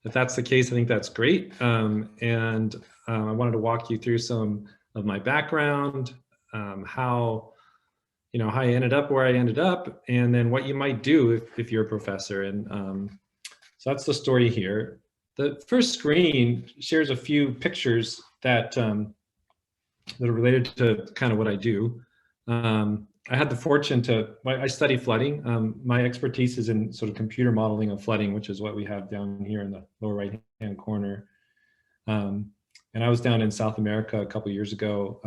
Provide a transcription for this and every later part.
if that's the case, I think that's great. I wanted to walk you through some of my background, how I ended up where I ended up, and then what you might do if you're a professor. And so that's the story here. The first screen shares a few pictures that are related to kind of what I do. I had the fortune I study flooding. My expertise is in sort of computer modeling of flooding, which is what we have down here in the lower right-hand corner. And I was down in South America a couple of years ago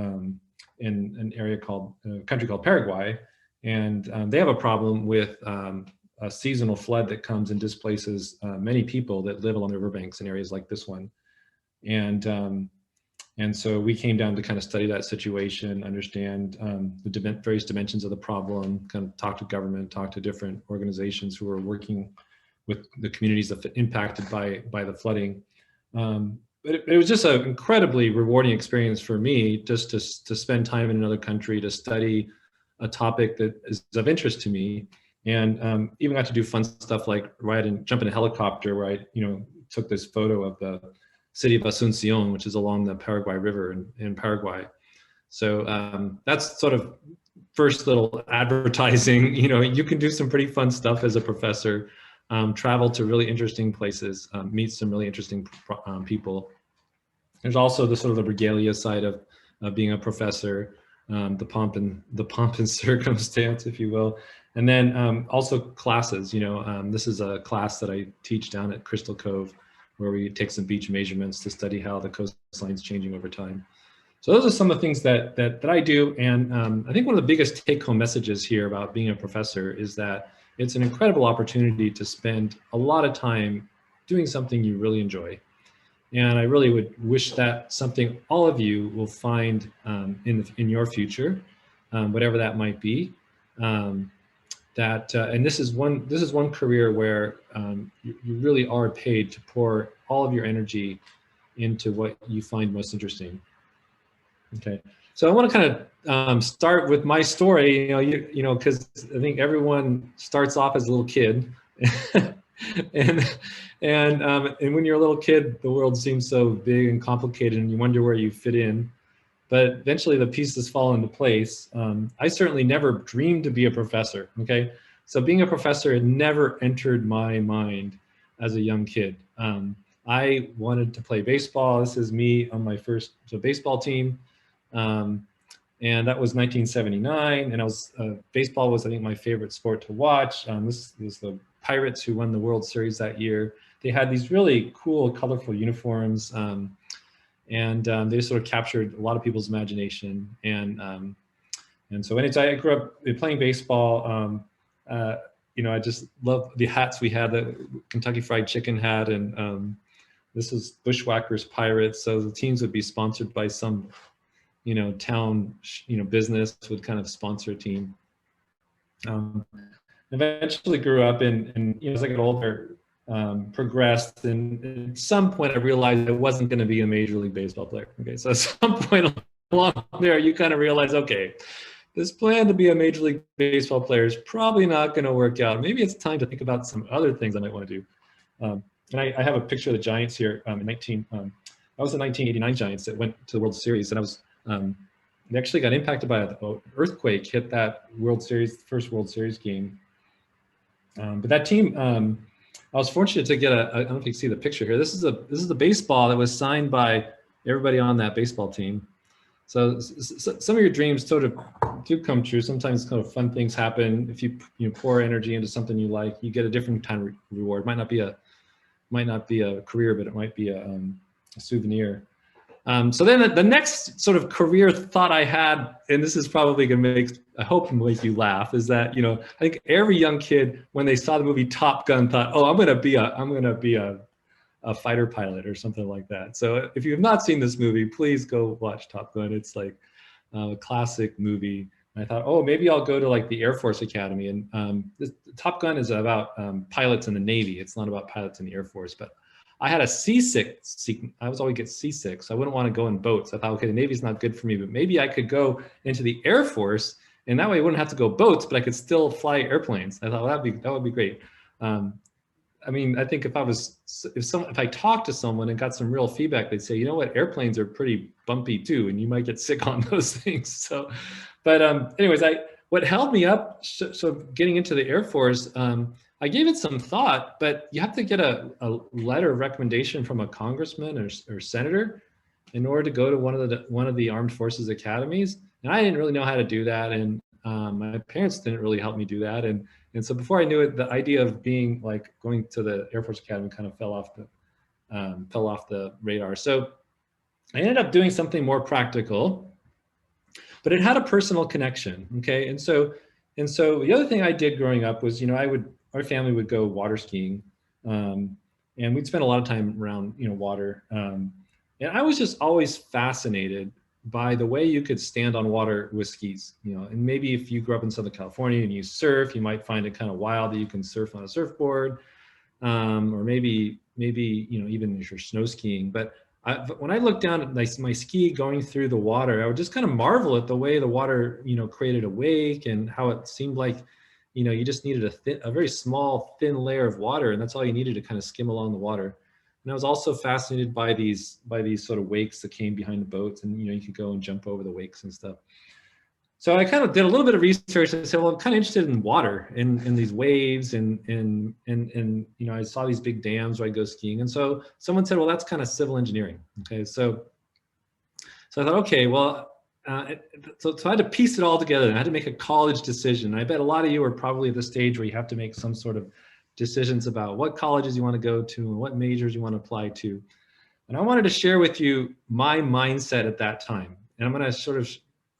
in an area called, a country called Paraguay. And they have a problem with a seasonal flood that comes and displaces many people that live along the riverbanks in areas like this one. And so we came down to kind of study that situation, understand the various dimensions of the problem, kind of talk to government, talk to different organizations who are working with the communities that impacted by the flooding. But it was just an incredibly rewarding experience for me just to spend time in another country, to study a topic that is of interest to me. And even got to do fun stuff like jump in a helicopter where I took this photo of the city of Asuncion, which is along the Paraguay River in Paraguay. So that's sort of first little advertising. You can do some pretty fun stuff as a professor, travel to really interesting places, meet some really interesting people. There's also the sort of the regalia side of being a professor, the pomp and circumstance, if you will. And then also classes. This is a class that I teach down at Crystal Cove, where we take some beach measurements to study how the coastline is changing over time. So those are some of the things that I do. And I think one of the biggest take-home messages here about being a professor is that it's an incredible opportunity to spend a lot of time doing something you really enjoy. And I really would wish that something all of you will find in your future, whatever that might be. And this is one career where you really are paid to pour all of your energy into what you find most interesting. Okay, so I want to kind of start with my story. Because I think everyone starts off as a little kid, and when you're a little kid, the world seems so big and complicated, and you wonder where you fit in. But eventually the pieces fall into place. I certainly never dreamed to be a professor, okay? So being a professor had never entered my mind as a young kid. I wanted to play baseball. This is me on my first baseball team. And that was 1979. And baseball was, I think, my favorite sport to watch. This was the Pirates who won the World Series that year. They had these really cool, colorful uniforms. And they sort of captured a lot of people's imagination. And so I grew up playing baseball. I just love the hats we had, the Kentucky Fried Chicken hat, and this was Bushwhackers Pirates. So the teams would be sponsored by some, town, business would kind of sponsor a team. Eventually grew up and as I got older, progressed, and at some point I realized I wasn't going to be a Major League Baseball player. Okay, so at some point along there, you kind of realize, okay, this plan to be a Major League Baseball player is probably not going to work out. Maybe it's time to think about some other things I might want to do. And I have a picture of the Giants here. I was the 1989 Giants that went to the World Series, and they actually got impacted by an earthquake, hit that first World Series game. But that team, I was fortunate to get I don't know if you can see the picture here. This is the baseball that was signed by everybody on that baseball team. So some of your dreams sort of do come true. Sometimes kind of fun things happen. If you pour energy into something you like, you get a different kind of reward. Might not be a career, but it might be a souvenir. So then the next sort of career thought I had, and this is probably going to I hope make you laugh, is that, I think every young kid, when they saw the movie Top Gun, thought, oh, I'm going to be a fighter pilot or something like that. So if you have not seen this movie, please go watch Top Gun. It's like a classic movie. And I thought, oh, maybe I'll go to like the Air Force Academy. And Top Gun is about pilots in the Navy. It's not about pilots in the Air Force, but I had a seasick. I was always get seasick, so I wouldn't want to go in boats. I thought, okay, the Navy's not good for me, but maybe I could go into the Air Force, and that way I wouldn't have to go boats, but I could still fly airplanes. I thought, well, that would be great. I mean, I think if I talked to someone and got some real feedback, they'd say, you know what, airplanes are pretty bumpy too, and you might get sick on those things. So, but anyways, what held me up, so getting into the Air Force, I gave it some thought, but you have to get a letter of recommendation from a congressman or senator in order to go to one of the armed forces academies. And I didn't really know how to do that. And my parents didn't really help me do that. And so before I knew it, the idea of being like going to the Air Force Academy kind of fell off the radar. So I ended up doing something more practical, but it had a personal connection. Okay. And so the other thing I did growing up was, our family would go water skiing, and we'd spend a lot of time around, water. And I was just always fascinated by the way you could stand on water with skis, and maybe if you grew up in Southern California and you surf, you might find it kind of wild that you can surf on a surfboard, or maybe, even if you're snow skiing. But when I looked down at my ski going through the water, I would just kind of marvel at the way the water, created a wake, and how it seemed like, you just needed a very small, thin layer of water, and that's all you needed to kind of skim along the water. And I was also fascinated by these sort of wakes that came behind the boats, and you could go and jump over the wakes and stuff. So I kind of did a little bit of research and said, well, I'm kind of interested in water and these waves, and I saw these big dams where I go skiing. And so someone said, well, that's kind of civil engineering. Okay, so I thought, okay, well, so I had to piece it all together, and I had to make a college decision. I bet a lot of you are probably at the stage where you have to make some sort of decisions about what colleges you want to go to and what majors you want to apply to. And I wanted to share with you my mindset at that time. And I'm going to sort of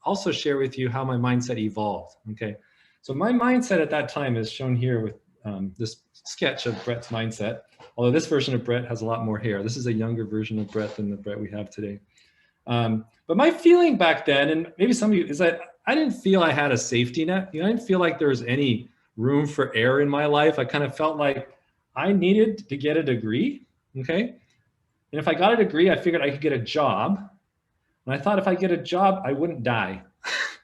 also share with you how my mindset evolved. Okay. So my mindset at that time is shown here with this sketch of Brett's mindset. Although this version of Brett has a lot more hair. This is a younger version of Brett than the Brett we have today. But my feeling back then, and maybe some of you, is that I didn't feel I had a safety net. I didn't feel like there was any room for error in my life. I kind of felt like I needed to get a degree, okay? And if I got a degree, I figured I could get a job. And I thought if I get a job, I wouldn't die.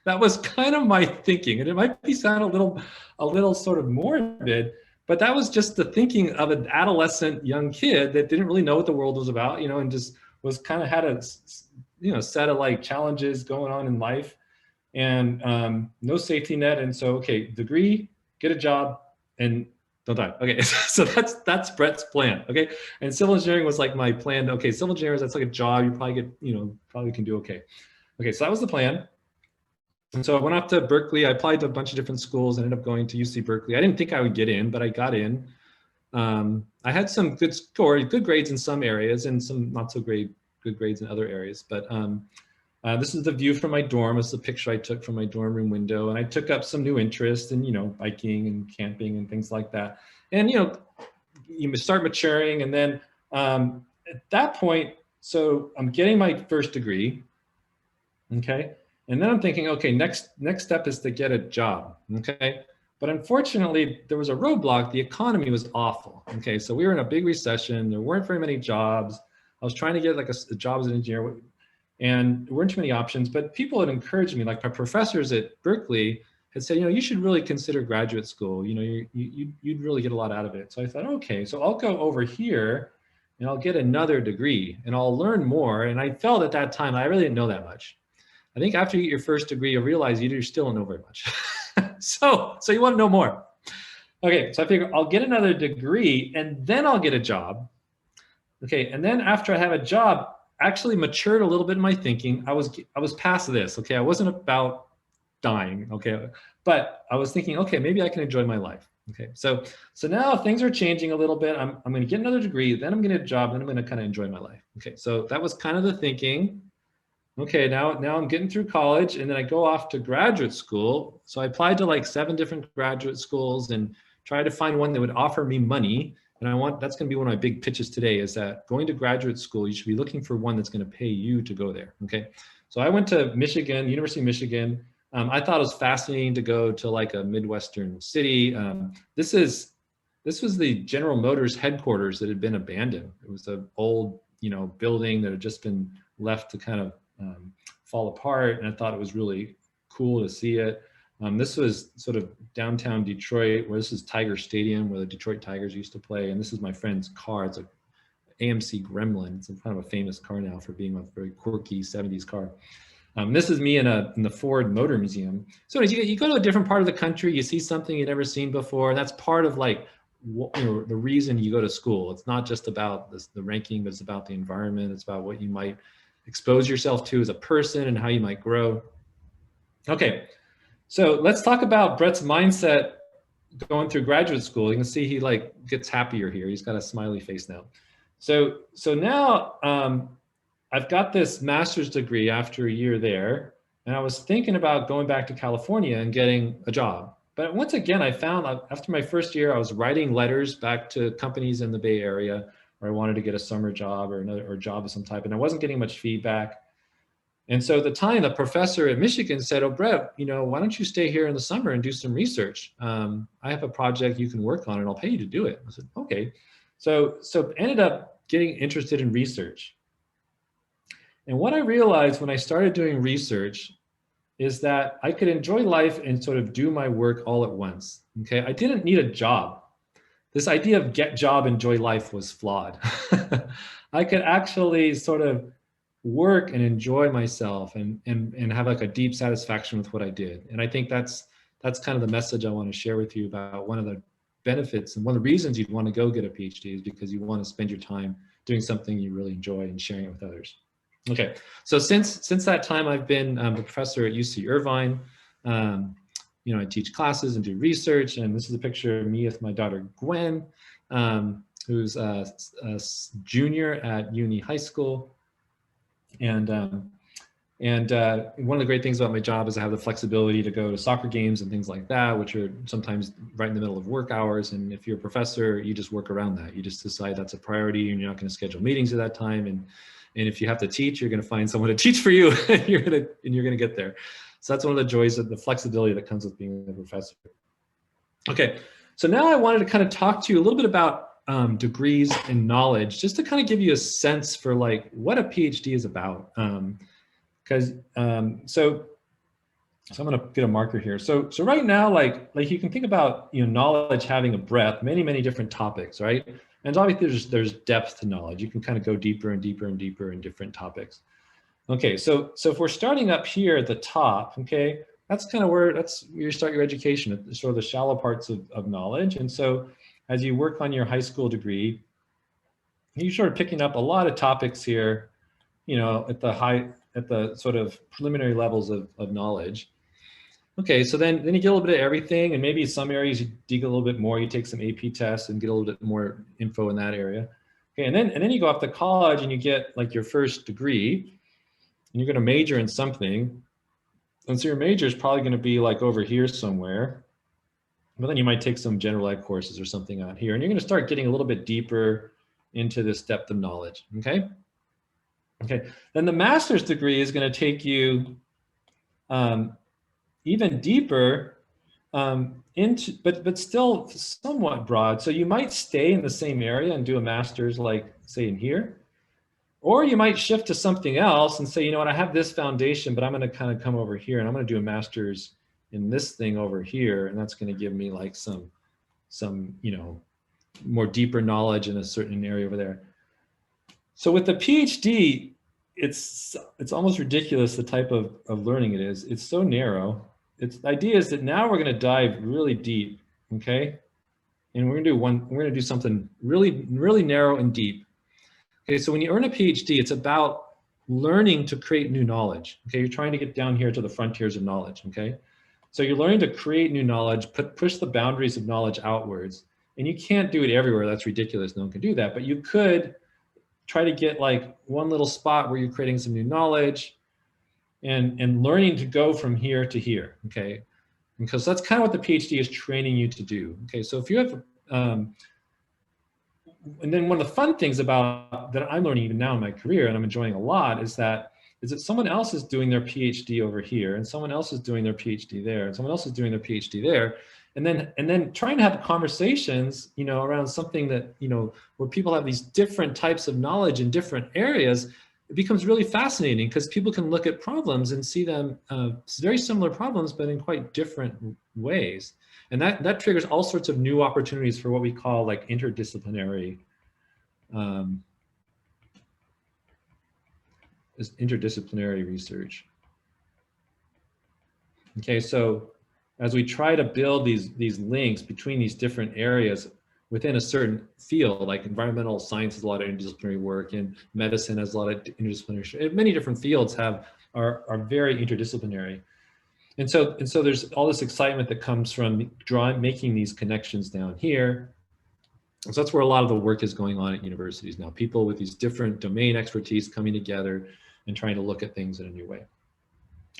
That was kind of my thinking. And it might sound a little sort of morbid, but that was just the thinking of an adolescent young kid that didn't really know what the world was about, and just was kind of had a, set of like challenges going on in life, and no safety net. And so, okay, degree, get a job, and don't die. Okay, so that's Brett's plan. Okay, and civil engineering was like my plan. Okay, civil engineers, that's like a job. You probably get, probably can do okay. Okay, so that was the plan. And so I went off to Berkeley. I applied to a bunch of different schools. I ended up going to UC Berkeley. I didn't think I would get in, but I got in. I had some good grades in some areas, and some not so good grades in other areas. But this is the view from my dorm. This is a picture I took from my dorm room window. And I took up some new interest in, biking and camping and things like that. And, you start maturing. And then at that point, so I'm getting my first degree. Okay. And then I'm thinking, okay, next step is to get a job. Okay. But unfortunately, there was a roadblock. The economy was awful. Okay. So we were in a big recession. There weren't very many jobs. I was trying to get like a job as an engineer, and there weren't too many options, but people had encouraged me, like my professors at Berkeley had said, you should really consider graduate school. You'd really get a lot out of it. So I thought, okay, so I'll go over here and I'll get another degree and I'll learn more. And I felt at that time, I really didn't know that much. I think after you get your first degree, you'll realize you still don't know very much. so you want to know more. Okay, so I figure I'll get another degree and then I'll get a job. Okay, and then after I have a job, actually matured a little bit in my thinking. I was past this. Okay, I wasn't about dying. Okay, but I was thinking, okay, maybe I can enjoy my life. Okay, so now things are changing a little bit. I'm going to get another degree, then I'm going to get a job, then I'm going to kind of enjoy my life. Okay, so that was kind of the thinking. Okay, now I'm getting through college, and then I go off to graduate school. So I applied to like 7 different graduate schools and tried to find one that would offer me money. And that's going to be one of my big pitches today, is that going to graduate school, you should be looking for one that's going to pay you to go there. Okay. So I went to Michigan, University of Michigan. I thought it was fascinating to go to like a Midwestern city. This was the General Motors headquarters that had been abandoned. It was an old, building that had just been left to kind of fall apart. And I thought it was really cool to see it. This was sort of downtown Detroit, where this is Tiger Stadium, where the Detroit Tigers used to play. And this is my friend's car. It's a AMC Gremlin. It's kind of a famous car now for being a very quirky 70s car. This is me in the Ford Motor Museum. So you go to a different part of the country, you see something you've never seen before. And that's part of like, the reason you go to school. It's not just about the ranking, but it's about the environment. It's about what you might expose yourself to as a person and how you might grow. Okay, so let's talk about Brett's mindset going through graduate school. You can see he like gets happier here. He's got a smiley face now. So now I've got this master's degree after a year there, and I was thinking about going back to California and getting a job. But once again, I found after my first year, I was writing letters back to companies in the Bay Area where I wanted to get a summer job or a job of some type, and I wasn't getting much feedback. And so at the time, the professor at Michigan said, "Oh, Brett, why don't you stay here in the summer and do some research? I have a project you can work on, and I'll pay you to do it." I said, "Okay." So ended up getting interested in research. And what I realized when I started doing research is that I could enjoy life and sort of do my work all at once. Okay, I didn't need a job. This idea of get job, enjoy life was flawed. I could actually sort of work and enjoy myself and have like a deep satisfaction with what I did. And I think that's kind of the message I want to share with you about one of the benefits and one of the reasons you'd want to go get a PhD is because you want to spend your time doing something you really enjoy and sharing it with others. Okay, so since that time, I've been a professor at UC Irvine. I teach classes and do research, and this is a picture of me with my daughter Gwen, who's a junior at UNI High School. And one of the great things about my job is I have the flexibility to go to soccer games and things like that, which are sometimes right in the middle of work hours. And if you're a professor, you just work around that. You just decide that's a priority, and you're not going to schedule meetings at that time. And if you have to teach, you're going to find someone to teach for you, and you're going to get there. So that's one of the joys of the flexibility that comes with being a professor. Okay, so now I wanted to kind of talk to you a little bit about degrees and knowledge, just to kind of give you a sense for like what a PhD is about. So I'm going to get a marker here. So right now, like you can think about knowledge having a breadth, many different topics, right? And obviously there's depth to knowledge. You can kind of go deeper and deeper and deeper in different topics. Okay, so if we're starting up here at the top, okay, that's kind of where you start your education, sort of the shallow parts of knowledge. And so as you work on your high school degree, you're sort of picking up a lot of topics here, at the sort of preliminary levels of knowledge. Okay, so then you get a little bit of everything, and maybe some areas you dig a little bit more, you take some AP tests and get a little bit more info in that area. Okay, and then you go off to college and you get like your first degree, and you're gonna major in something. And so your major is probably gonna be like over here somewhere, but then you might take some general ed courses or something out here, and you're gonna start getting a little bit deeper into this depth of knowledge, okay? Okay, then the master's degree is gonna take you even deeper but still somewhat broad. So you might stay in the same area and do a master's, like say in here, or you might shift to something else and say, you know what, I have this foundation, but I'm going to kind of come over here and I'm going to do a master's in this thing over here, and that's going to give me like some more deeper knowledge in a certain area over there. So with the PhD, it's almost ridiculous the type of learning it is. It's so narrow. The idea is that now we're going to dive really deep, okay? And we're going to do something really, really narrow and deep. Okay, so when you earn a PhD, it's about learning to create new knowledge. Okay, you're trying to get down here to the frontiers of knowledge. Okay, so you're learning to create new knowledge, push the boundaries of knowledge outwards, and you can't do it everywhere. That's ridiculous. No one can do that, but you could try to get like one little spot where you're creating some new knowledge and learning to go from here to here, okay? Because that's kind of what the PhD is training you to do, okay? So if you have, and then one of the fun things about that I'm learning even now in my career, and I'm enjoying a lot, is that someone else is doing their PhD over here, and someone else is doing their PhD there, and someone else is doing their PhD there, and then trying to have conversations, around something that, where people have these different types of knowledge in different areas. it becomes really fascinating because people can look at problems and see them very similar problems, but in quite different ways. And that triggers all sorts of new opportunities for what we call like interdisciplinary research. Okay, so as we try to build these links between these different areas within a certain field, like environmental science has a lot of interdisciplinary work, and medicine has a lot of interdisciplinary. Many different fields are very interdisciplinary, and so there's all this excitement that comes from making these connections down here. So that's where a lot of the work is going on at universities now. People with these different domain expertise coming together and trying to look at things in a new way.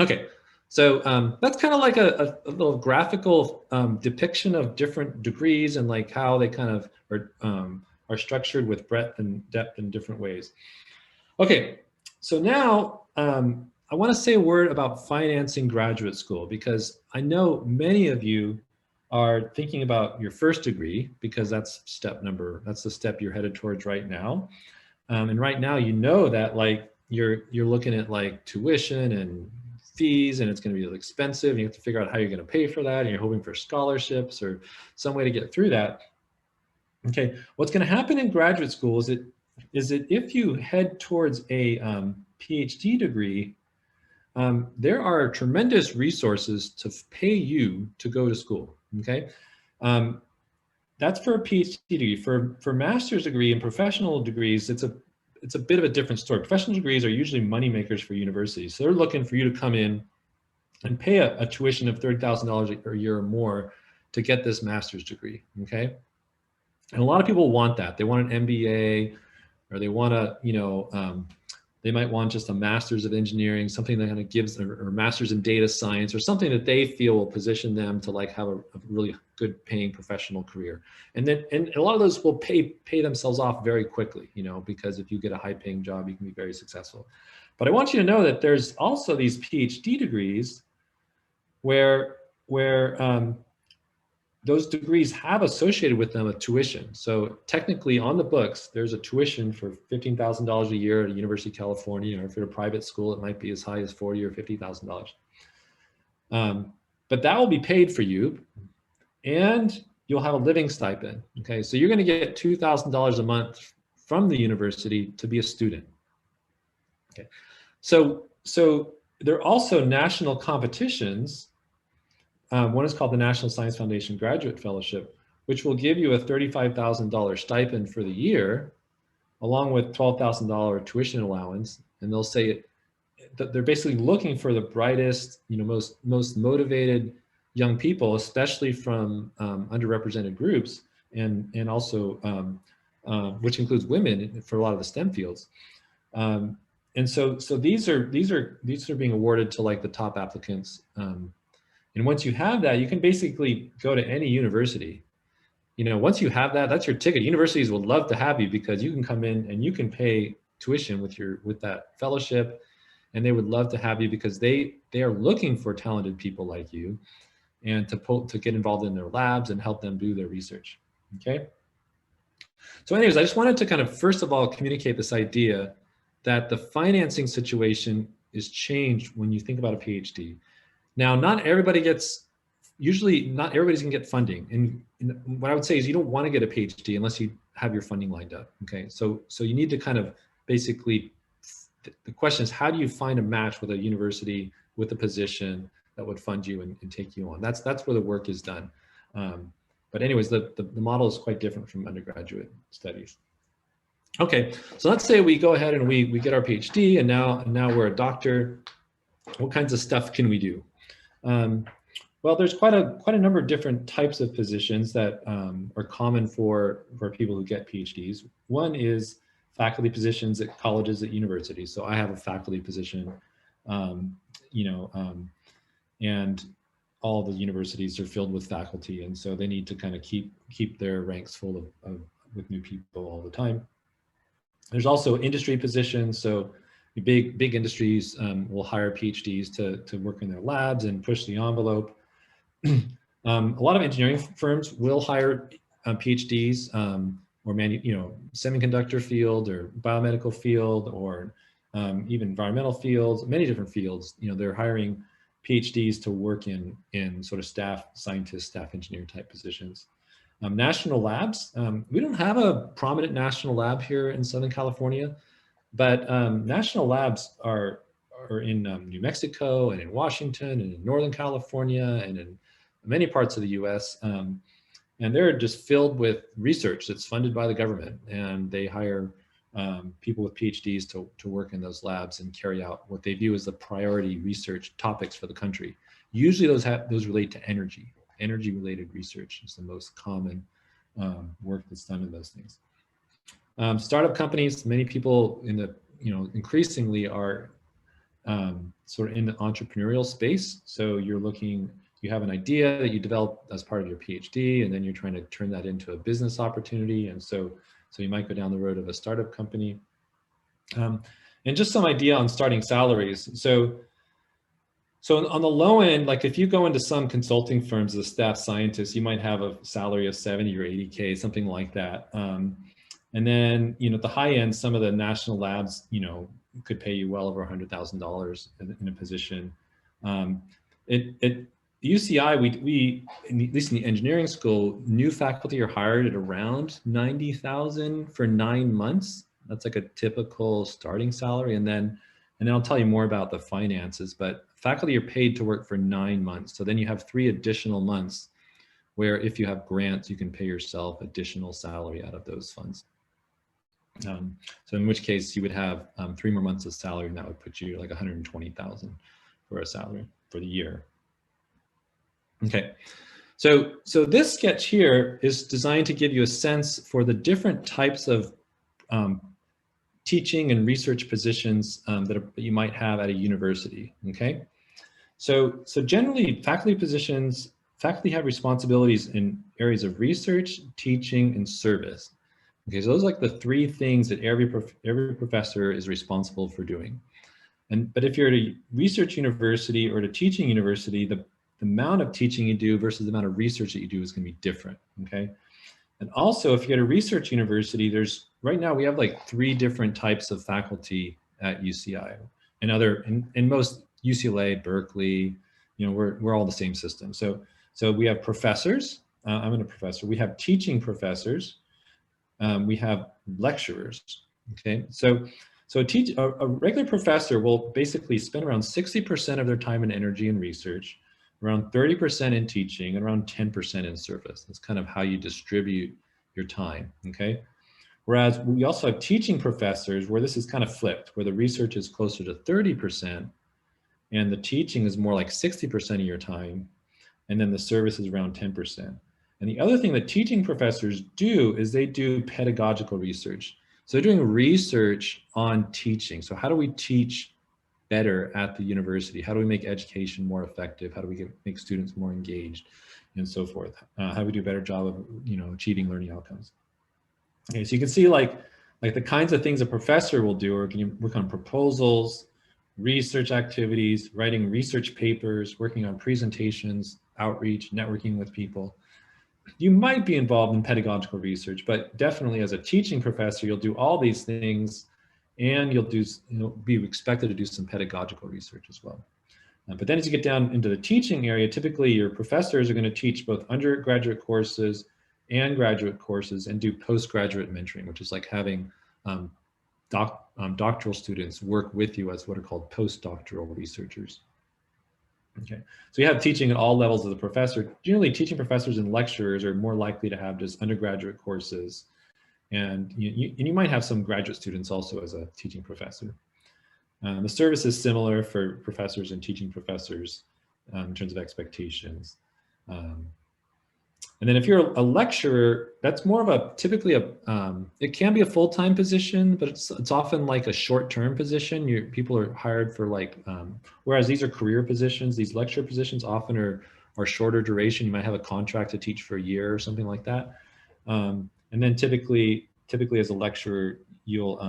Okay. So that's kind of like a little graphical depiction of different degrees and like how they kind of are structured with breadth and depth in different ways. Okay, so now I want to say a word about financing graduate school, because I know many of you are thinking about your first degree, because that's the step you're headed towards right now. And right now, you know that like you're looking at like tuition and fees, and it's going to be expensive, and you have to figure out how you're going to pay for that, and you're hoping for scholarships or some way to get through that. Okay, what's going to happen in graduate school is that if you head towards a PhD degree, there are tremendous resources to pay you to go to school. Okay, that's for a PhD degree. For master's degree and professional degrees, it's a bit of a different story. Professional degrees are usually money makers for universities. So they're looking for you to come in and pay a tuition of $30,000 a year or more to get this master's degree, okay? And a lot of people want that. They want an MBA, or they want they might want just a master's of engineering, something that kind of gives, or master's in data science, or something that they feel will position them to like have a really good paying professional career. And a lot of those will pay themselves off very quickly, because if you get a high paying job, you can be very successful. But I want you to know that there's also these PhD degrees where those degrees have associated with them a tuition. So technically on the books, there's a tuition for $15,000 a year at a University of California, or if you're a private school, it might be as high as $40,000 or $50,000. But that will be paid for you, and you'll have a living stipend. Okay, so you're gonna get $2,000 a month from the university to be a student. Okay, so there are also national competitions. One is called the National Science Foundation Graduate Fellowship, which will give you a $35,000 stipend for the year, along with $12,000 tuition allowance. And they'll say that they're basically looking for the brightest, most motivated young people, especially from underrepresented groups, and also which includes women for a lot of the STEM fields. And so these are being awarded to like the top applicants. And once you have that, you can basically go to any university. Once you have that, that's your ticket. Universities would love to have you, because you can come in and you can pay tuition with that fellowship, and they would love to have you because they are looking for talented people like you, and to get involved in their labs and help them do their research. Okay. So anyways, I just wanted to kind of first of all communicate this idea that the financing situation is changed when you think about a PhD. Now, not everybody's gonna get funding. And what I would say is you don't wanna get a PhD unless you have your funding lined up, okay? So you need to kind of basically, the question is, how do you find a match with a university with a position that would fund you and take you on? That's where the work is done. But anyways, the model is quite different from undergraduate studies. Okay, so let's say we go ahead and we get our PhD, and now we're a doctor. What kinds of stuff can we do? Well, there's quite a number of different types of positions that are common for people who get PhDs. One is faculty positions at colleges, at universities. So I have a faculty position, and all the universities are filled with faculty, and so they need to kind of keep their ranks full with new people all the time. There's also industry positions. So big industries will hire PhDs to work in their labs and push the envelope. A lot of engineering firms will hire PhDs or semiconductor field or biomedical field or even environmental fields, many different fields. You know, they're hiring PhDs to work in sort of staff scientist, staff engineer type positions. National labs, we don't have a prominent national lab here in Southern California, but national labs are in New Mexico and in Washington and in Northern California and in many parts of the US. And they're just filled with research that's funded by the government, and they hire people with PhDs to work in those labs and carry out what they view as the priority research topics for the country. Usually those relate to energy. Energy related research is the most common work that's done in those things. Startup companies, many people in the, increasingly are sort of in the entrepreneurial space. So you have an idea that you develop as part of your PhD, and then you're trying to turn that into a business opportunity. And so you might go down the road of a startup company. And just some idea on starting salaries. So on the low end, like if you go into some consulting firms as a staff scientist, you might have a salary of 70 or 80K, something like that. And then, at the high end, some of the national labs, could pay you well over $100,000 in a position. At UCI, we at least in the engineering school, new faculty are hired at around 90,000 for 9 months. That's like a typical starting salary. And then I'll tell you more about the finances, but faculty are paid to work for 9 months. So then you have 3 additional months where if you have grants, you can pay yourself additional salary out of those funds. So in which case you would have 3 more months of salary, and that would put you like 120,000 for a salary for the year. Okay, so this sketch here is designed to give you a sense for the different types of teaching and research positions that you might have at a university. Okay, so generally faculty have responsibilities in areas of research, teaching, and service. Okay, so those are like the 3 things that every professor is responsible for doing. But if you're at a research university or at a teaching university, the amount of teaching you do versus the amount of research that you do is going to be different. Okay, and also if you're at a research university, right now we have like 3 different types of faculty at UCI, and in most UCLA, Berkeley, we're all the same system. So we have professors. I'm a professor. We have teaching professors. We have lecturers. Okay, so a regular professor will basically spend around 60% of their time and energy in research, around 30% in teaching, and around 10% in service. That's kind of how you distribute your time. Okay, whereas we also have teaching professors where this is kind of flipped, where the research is closer to 30% and the teaching is more like 60% of your time, and then the service is around 10%. And the other thing that teaching professors do is they do pedagogical research. So they're doing research on teaching. So how do we teach better at the university? How do we make education more effective? How do we make students more engaged, and so forth? How do we do a better job of achieving learning outcomes? Okay, so you can see like the kinds of things a professor will do, or can you work on proposals, research activities, writing research papers, working on presentations, outreach, networking with people. You might be involved in pedagogical research, but definitely as a teaching professor, you'll do all these things, and you'll be expected to do some pedagogical research as well. But then as you get down into the teaching area, typically your professors are going to teach both undergraduate courses and graduate courses, and do postgraduate mentoring, which is like having doctoral students work with you as what are called postdoctoral researchers. Okay, so you have teaching at all levels of the professor. Generally, teaching professors and lecturers are more likely to have just undergraduate courses, and you might have some graduate students also as a teaching professor. The service is similar for professors and teaching professors in terms of expectations. And then if you're a lecturer, that's more of typically it can be a full-time position, but it's often like a short-term position. People are hired for whereas these are career positions, these lecturer positions often are shorter duration. You might have a contract to teach for a year or something like that. And then typically as a lecturer, you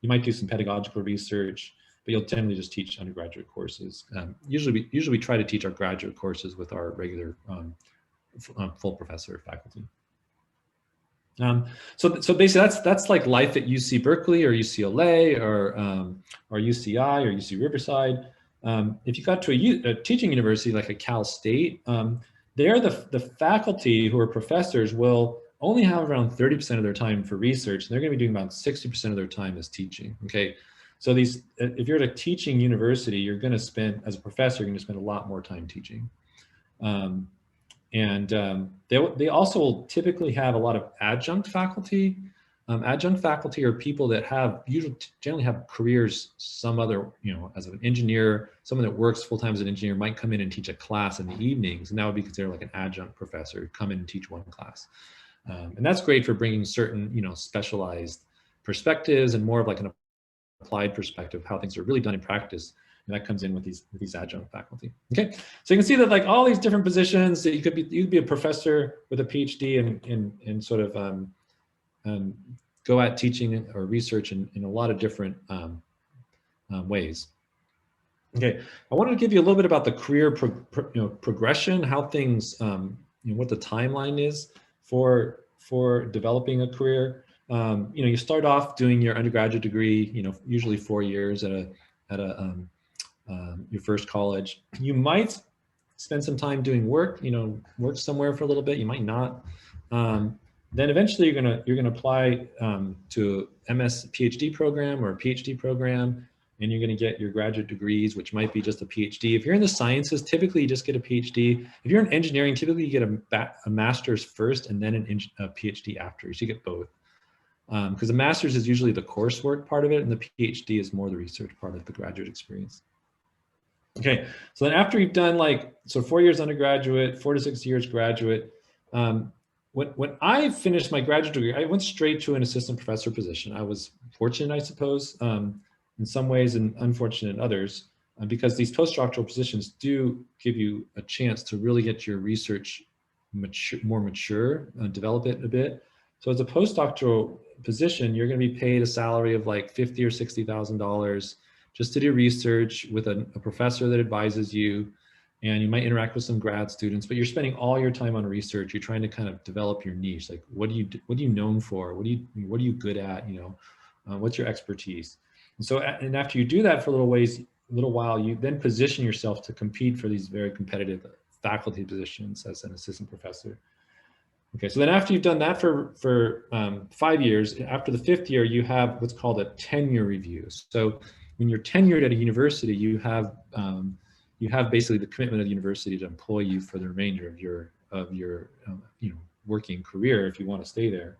might do some pedagogical research, but you'll generally just teach undergraduate courses. Usually we try to teach our graduate courses with our regular full professor faculty. So basically that's like life at UC Berkeley or UCLA or UCI or UC Riverside. If you got to a teaching university like a Cal State, there the faculty who are professors will only have around 30% of their time for research, and they're going to be doing about 60% of their time as teaching. Okay, so if you're at a teaching university, you're going to spend, as a professor, you're going to spend a lot more time teaching. They also will typically have a lot of adjunct faculty. Adjunct faculty are people that generally have careers some other, as an engineer, someone that works full-time as an engineer might come in and teach a class in the evenings, and that would be considered like an adjunct professor, come in and teach one class. And that's great for bringing certain, specialized perspectives and more of like an applied perspective, how things are really done in practice. And that comes in with these adjunct faculty. Okay, so you can see that like all these different positions that you could be a professor with a PhD and sort of go at teaching or research in a lot of different ways. Okay, I wanted to give you a little bit about the career progression, how things, what the timeline is for developing a career. You start off doing your undergraduate degree, usually 4 years at your first college. You might spend some time doing work, work somewhere for a little bit. You might not. Then eventually you're gonna apply to MS PhD program or a PhD program, and you're gonna get your graduate degrees, which might be just a PhD. If you're in the sciences, typically you just get a PhD. If you're in engineering, typically you get a master's first and then a PhD after. So you get both. Because the master's is usually the coursework part of it, and the PhD is more the research part of the graduate experience. Okay, so then after you've done 4 years undergraduate, 4 to 6 years graduate, when I finished my graduate degree, I went straight to an assistant professor position. I was fortunate, I suppose, in some ways and unfortunate in others, because these postdoctoral positions do give you a chance to really get your research more mature, develop it a bit. So as a postdoctoral position, you're going to be paid a salary of like $50,000 or $60,000 just to do research with a professor that advises you, and you might interact with some grad students, but you're spending all your time on research. You're trying to kind of develop your niche. Like, what are you known for? What are you good at? What's your expertise? And so, and after you do that for a little while, you then position yourself to compete for these very competitive faculty positions as an assistant professor. Okay, so then after you've done that for 5 years, after the 5th year, you have what's called a tenure review. So when you're tenured at a university, you have basically the commitment of the university to employ you for the remainder of your working career if you want to stay there.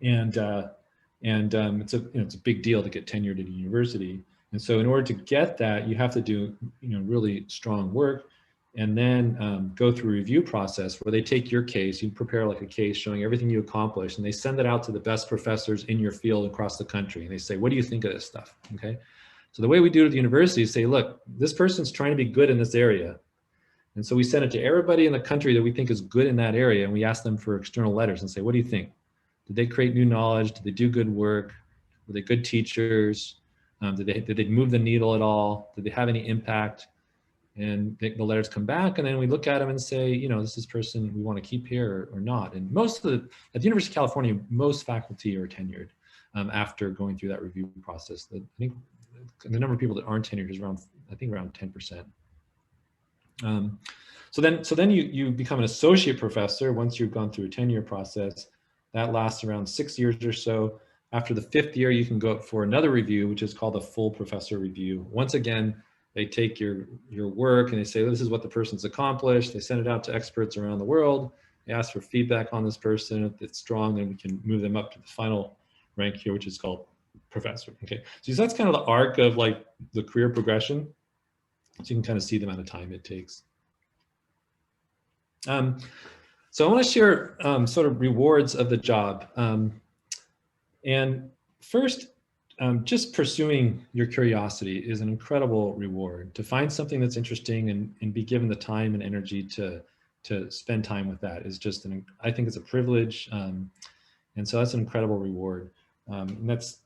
It's a big deal to get tenured at a university. And so in order to get that, you have to do really strong work, and then go through a review process where they take your case, you prepare like a case showing everything you accomplished, and they send it out to the best professors in your field across the country. And they say, what do you think of this stuff? Okay. So the way we do it at the university is say, look, this person's trying to be good in this area. And so we send it to everybody in the country that we think is good in that area. And we ask them for external letters and say, what do you think? Did they create new knowledge? Did they do good work? Were they good teachers? Did they move the needle at all? Did they have any impact? And the letters come back, and then we look at them and say, this is person we want to keep here or not. And at the University of California, most faculty are tenured after going through that review process. I think the number of people that aren't tenured is around 10%. So then you become an associate professor once you've gone through a tenure process. That lasts around 6 years or so. After the 5th year, you can go up for another review, which is called the full professor review. Once again, they take your work and they say, this is what the person's accomplished. They send it out to experts around the world. They ask for feedback on this person. If it's strong, then we can move them up to the final rank here, which is called professor. Okay, so that's kind of the arc of like the career progression. So you can kind of see the amount of time it takes. So I want to share sort of rewards of the job. And first, just pursuing your curiosity is an incredible reward. To find something that's interesting and be given the time and energy to spend time with that is just I think it's a privilege. And so that's an incredible reward. And that's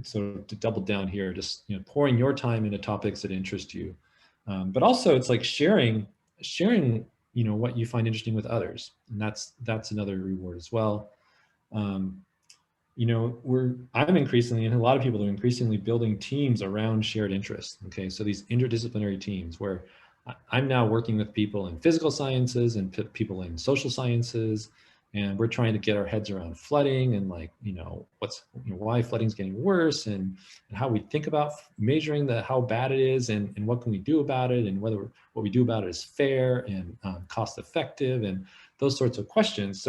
sort of to double down here, just pouring your time into topics that interest you. But also it's like sharing you know, what you find interesting with others, and that's another reward as well. You know, I'm increasingly, and a lot of people are increasingly building teams around shared interests. Okay, so these interdisciplinary teams where I'm now working with people in physical sciences and people in social sciences, and we're trying to get our heads around flooding and, like, you know, why flooding is getting worse, and how we think about measuring how bad it is, and what can we do about it, and whether what we do about it is fair and cost effective, and those sorts of questions.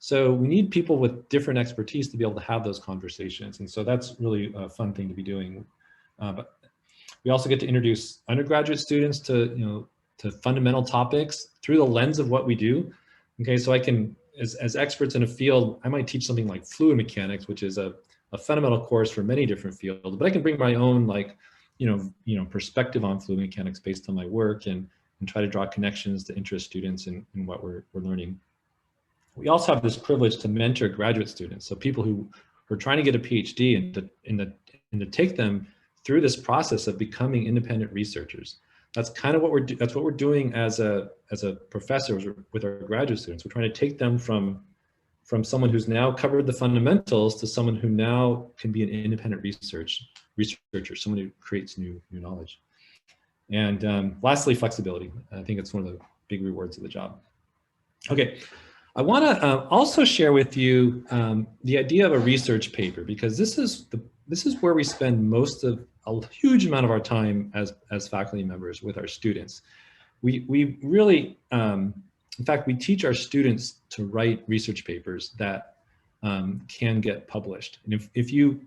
So we need people with different expertise to be able to have those conversations. And so that's really a fun thing to be doing. But we also get to introduce undergraduate students to, you know, to fundamental topics through the lens of what we do. Okay, so I can, as experts in a field, I might teach something like fluid mechanics, which is a fundamental course for many different fields, but I can bring my own, like, you know, perspective on fluid mechanics based on my work, and try to draw connections to interest students in what we're learning. We also have this privilege to mentor graduate students, so people who are trying to get a PhD, and to take them through this process of becoming independent researchers. That's kind of what we're doing as a professor with our graduate students. We're trying to take them from someone who's now covered the fundamentals to someone who now can be an independent researcher, someone who creates new knowledge. And lastly, flexibility. I think it's one of the big rewards of the job. Okay. I want to also share with you the idea of a research paper, because this is where we spend most of a huge amount of our time as faculty members with our students. We really, in fact, we teach our students to write research papers that can get published. And if you,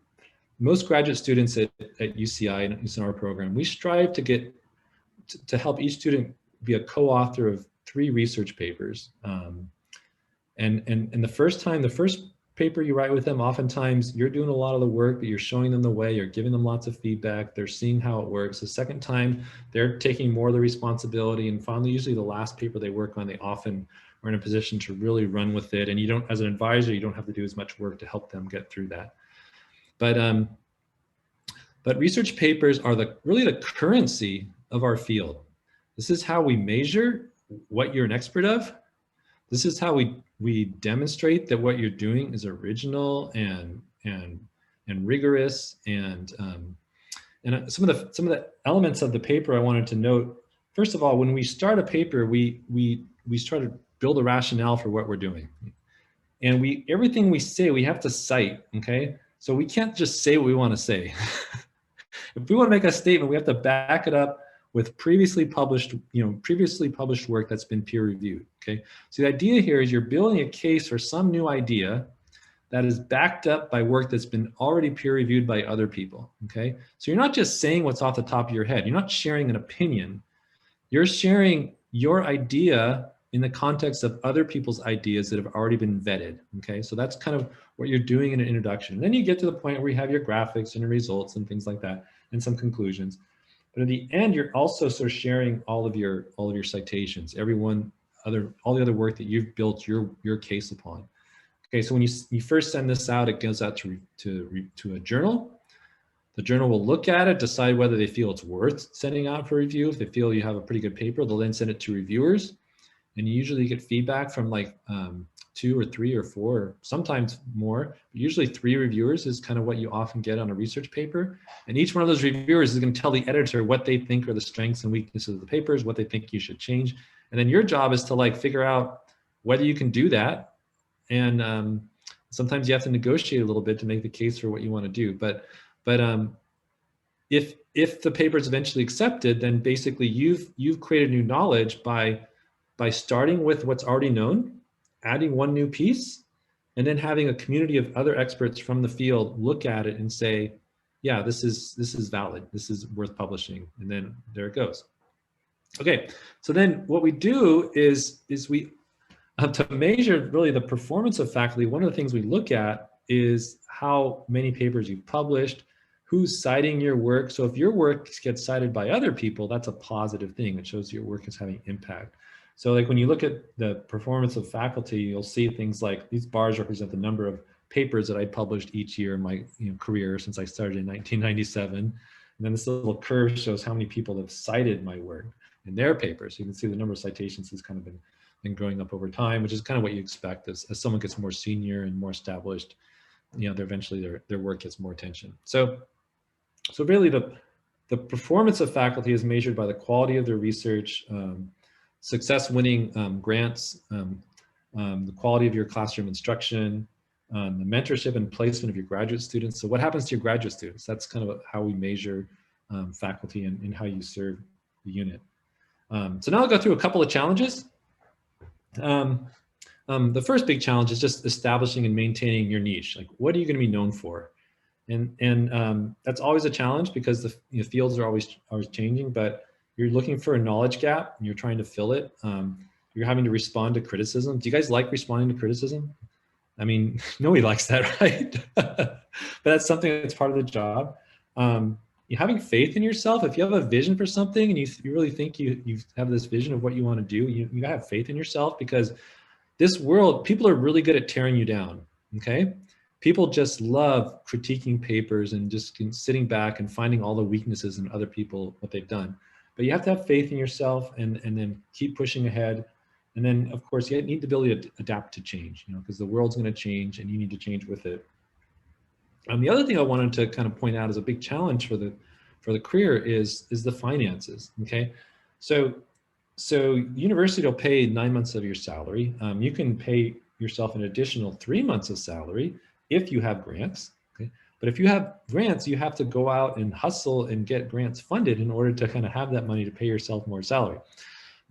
most graduate students at UCI, and it's in our program, we strive to help each student be a co-author of 3 research papers. And the first paper you write with them, oftentimes you're doing a lot of the work, but you're showing them the way, you're giving them lots of feedback, they're seeing how it works. The second time, they're taking more of the responsibility, and finally, usually the last paper they work on, they often are in a position to really run with it. And you don't, as an advisor, you don't have to do as much work to help them get through that. But research papers are really the currency of our field. This is how we measure what you're an expert of. This is how we demonstrate that what you're doing is original and rigorous. And some of the elements of the paper I wanted to note. First of all, when we start a paper, we try to build a rationale for what we're doing, and everything we say we have to cite. Okay, so we can't just say what we want to say. If we want to make a statement, we have to back it up with previously published work that's been peer reviewed. Okay, so the idea here is you're building a case for some new idea that is backed up by work that's been already peer reviewed by other people. Okay, so you're not just saying what's off the top of your head. You're not sharing an opinion. You're sharing your idea in the context of other people's ideas that have already been vetted. Okay, so that's kind of what you're doing in an introduction. And then you get to the point where you have your graphics and your results and things like that, and some conclusions. But at the end, you're also sort of sharing all of your citations, all the other work that you've built your case upon. Okay, so when you first send this out, it goes out to a journal. The journal will look at it, decide whether they feel it's worth sending out for review. If they feel you have a pretty good paper, they'll then send it to reviewers. And you usually get feedback from like 2 or 3 or 4, or sometimes more. But usually 3 reviewers is kind of what you often get on a research paper. And each one of those reviewers is going to tell the editor what they think are the strengths and weaknesses of the papers, what they think you should change. And then your job is to like figure out whether you can do that. And sometimes you have to negotiate a little bit to make the case for what you want to do. But if the paper is eventually accepted, then basically you've created new knowledge by starting with what's already known, adding one new piece, and then having a community of other experts from the field look at it and say, yeah, this is valid, this is worth publishing, and then there it goes. Okay, so then what we do is we to measure really the performance of faculty. One of the things we look at is how many papers you've published, who's citing your work. So if your work gets cited by other people, that's a positive thing. It shows your work is having impact. So like when you look at the performance of faculty, you'll see things like these bars represent the number of papers that I published each year in my career since I started in 1997. And then this little curve shows how many people have cited my work. in their papers. You can see the number of citations has kind of been growing up over time, which is kind of what you expect as someone gets more senior and more established, you know, eventually their work gets more attention. So really the performance of faculty is measured by the quality of their research, success winning grants, the quality of your classroom instruction, the mentorship and placement of your graduate students. So what happens to your graduate students? That's kind of how we measure faculty and how you serve the unit. So now I'll go through a couple of challenges. The first big challenge is just establishing and maintaining your niche. Like, what are you going to be known for? And that's always a challenge because the fields are always changing, but you're looking for a knowledge gap and you're trying to fill it. You're having to respond to criticism. Do you guys like responding to criticism? I mean, nobody likes that, right? But that's something that's part of the job. You're having faith in yourself. If you have a vision for something and you really think you have this vision of what you want to do, you gotta have faith in yourself, because this world, people are really good at tearing you down, okay? People just love critiquing papers and just sitting back and finding all the weaknesses in other people, what they've done. But you have to have faith in yourself and then keep pushing ahead. And then, of course, you need the ability to adapt to change, you know, because the world's going to change and you need to change with it. The other thing I wanted to kind of point out as a big challenge for the career is the finances. Okay, so university will pay 9 months of your salary. You can pay yourself an additional 3 months of salary if you have grants. Okay, but if you have grants, you have to go out and hustle and get grants funded in order to kind of have that money to pay yourself more salary.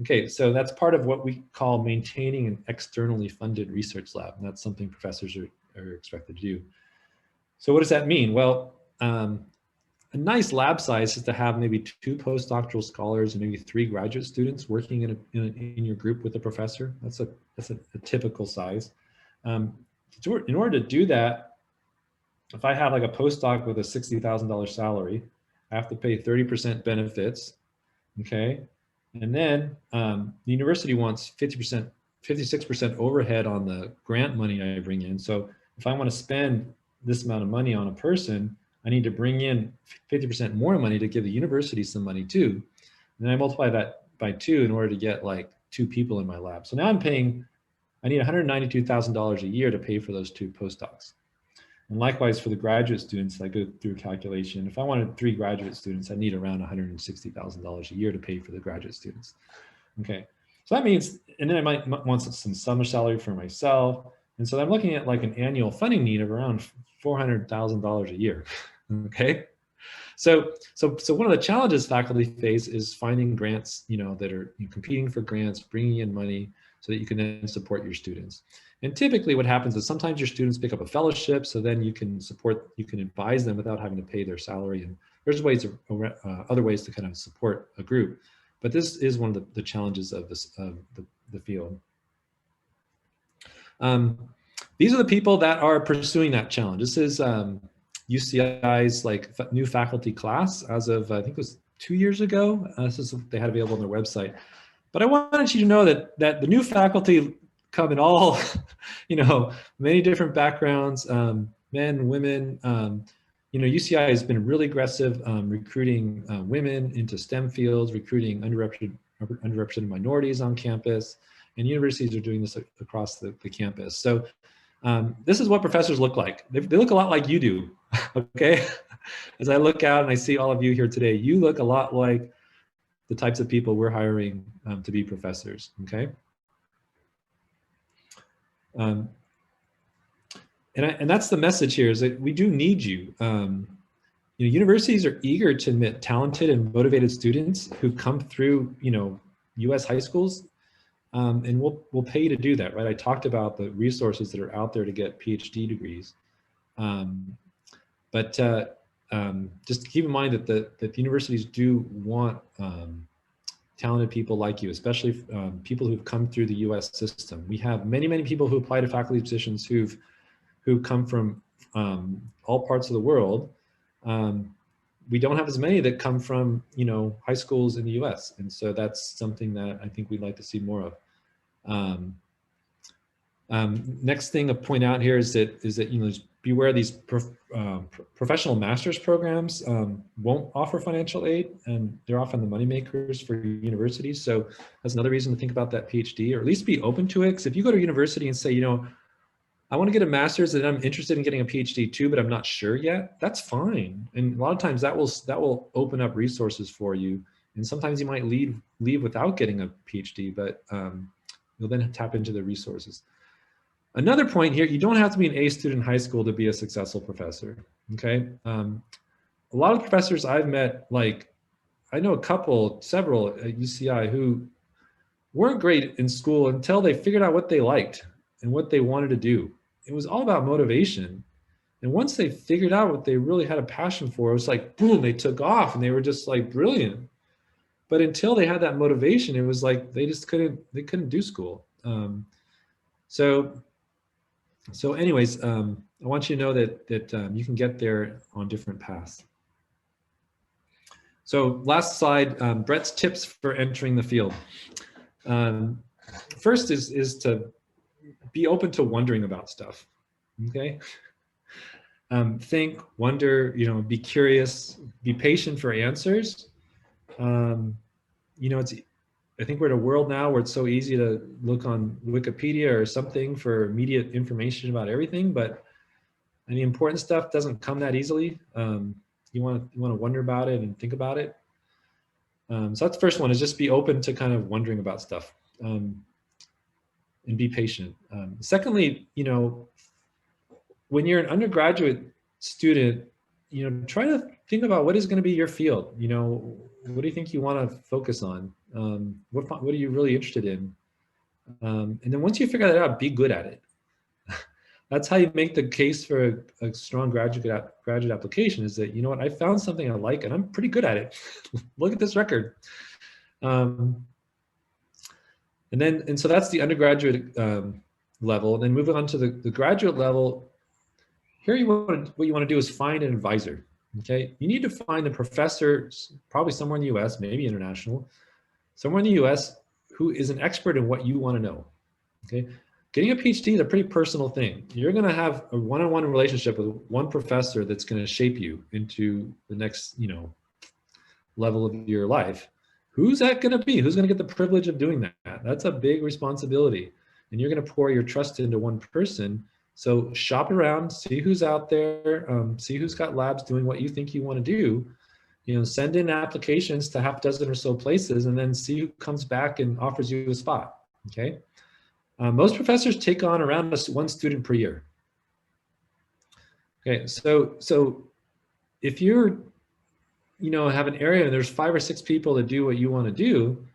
Okay, so that's part of what we call maintaining an externally funded research lab. And that's something professors are expected to do. So what does that mean? Well, a nice lab size is to have maybe 2 postdoctoral scholars and maybe 3 graduate students working in your group with a professor. That's a typical size. In order to do that, if I have like a postdoc with a $60,000 salary, I have to pay 30% benefits, okay? And then the university wants 50%, 56% overhead on the grant money I bring in. So if I want to spend this amount of money on a person, I need to bring in 50% more money to give the university some money too. And then I multiply that by 2 in order to get like 2 people in my lab. So now I need $192,000 a year to pay for those 2 postdocs. And likewise for the graduate students, I go through a calculation. If I wanted 3 graduate students, I need around $160,000 a year to pay for the graduate students. Okay, so that means, and then I might want some summer salary for myself. And so I'm looking at like an annual funding need of around $400,000 a year. Okay, so one of the challenges faculty face is finding grants, you know, that are competing for grants, bringing in money so that you can then support your students. And typically what happens is sometimes your students pick up a fellowship, so then you can advise them without having to pay their salary. And there's ways other ways to kind of support a group. But this is one of the challenges of the field. These are the people that are pursuing that challenge. This is UCI's like new faculty class as of, I think it was 2 years ago. This is what they had available on their website. But I wanted you to know that the new faculty come in all, you know, many different backgrounds, men, women. You know, UCI has been really aggressive recruiting women into STEM fields, recruiting underrepresented minorities on campus, and universities are doing this across the campus. So this is what professors look like. They look a lot like you do, okay? As I look out and I see all of you here today, you look a lot like the types of people we're hiring to be professors, okay? And that's the message here, is that we do need you. You know, universities are eager to admit talented and motivated students who come through, you know, U.S. high schools, and we'll pay you to do that, right? I talked about the resources that are out there to get PhD degrees, but just keep in mind that the universities do want talented people like you, especially people who've come through the U.S. system. We have many people who apply to faculty positions who come from all parts of the world. We don't have as many that come from, you know, high schools in the U.S. And so that's something that I think we'd like to see more of. Next thing to point out here is that you know, beware these professional master's programs won't offer financial aid, and they're often the money makers for universities. So that's another reason to think about that PhD, or at least be open to it. Because if you go to university and say, you know, I want to get a master's and I'm interested in getting a PhD too, but I'm not sure yet, that's fine. And a lot of times that will open up resources for you. And sometimes you might leave without getting a PhD, but you'll then tap into the resources. Another point here, you don't have to be an A student in high school to be a successful professor, okay? A lot of professors I've met, like, I know several at UCI who weren't great in school until they figured out what they liked and what they wanted to do. It was all about motivation. And once they figured out what they really had a passion for, it was like, boom, they took off and they were just like brilliant. But until they had that motivation, it was like they just couldn't do school. So anyways, I want you to know that you can get there on different paths. So last slide, Brett's tips for entering the field. First is to be open to wondering about stuff, okay? Think, wonder, you know, be curious, be patient for answers. You know, I think we're in a world now where it's so easy to look on Wikipedia or something for immediate information about everything, but any important stuff doesn't come that easily. You want to wonder about it and think about it. So that's the first one, is just be open to kind of wondering about stuff, and be patient. Secondly, you know, when you're an undergraduate student, you know, try to think about what is going to be your field. You know, what do you think you want to focus on? What are you really interested in? And then once you figure that out, be good at it. That's how you make the case for a strong graduate application, is that, you know what, I found something I like and I'm pretty good at it. Look at this record. And so that's the undergraduate level. And then moving on to the graduate level, here what you want to do is find an advisor. Okay, you need to find a professor, probably somewhere in the US, maybe international, somewhere in the US, who is an expert in what you want to know. Okay, getting a PhD is a pretty personal thing. You're going to have a one-on-one relationship with one professor that's going to shape you into the next, you know, level of your life. Who's that going to be? Who's going to get the privilege of doing that? That's a big responsibility. And you're going to pour your trust into one person. So shop around, see who's out there, see who's got labs doing what you think you want to do. You know, send in applications to half dozen or so places, and then see who comes back and offers you a spot. Okay. Most professors take on around one student per year. Okay, so if you're, you know, have an area and there's 5 or 6 people that do what you want to do,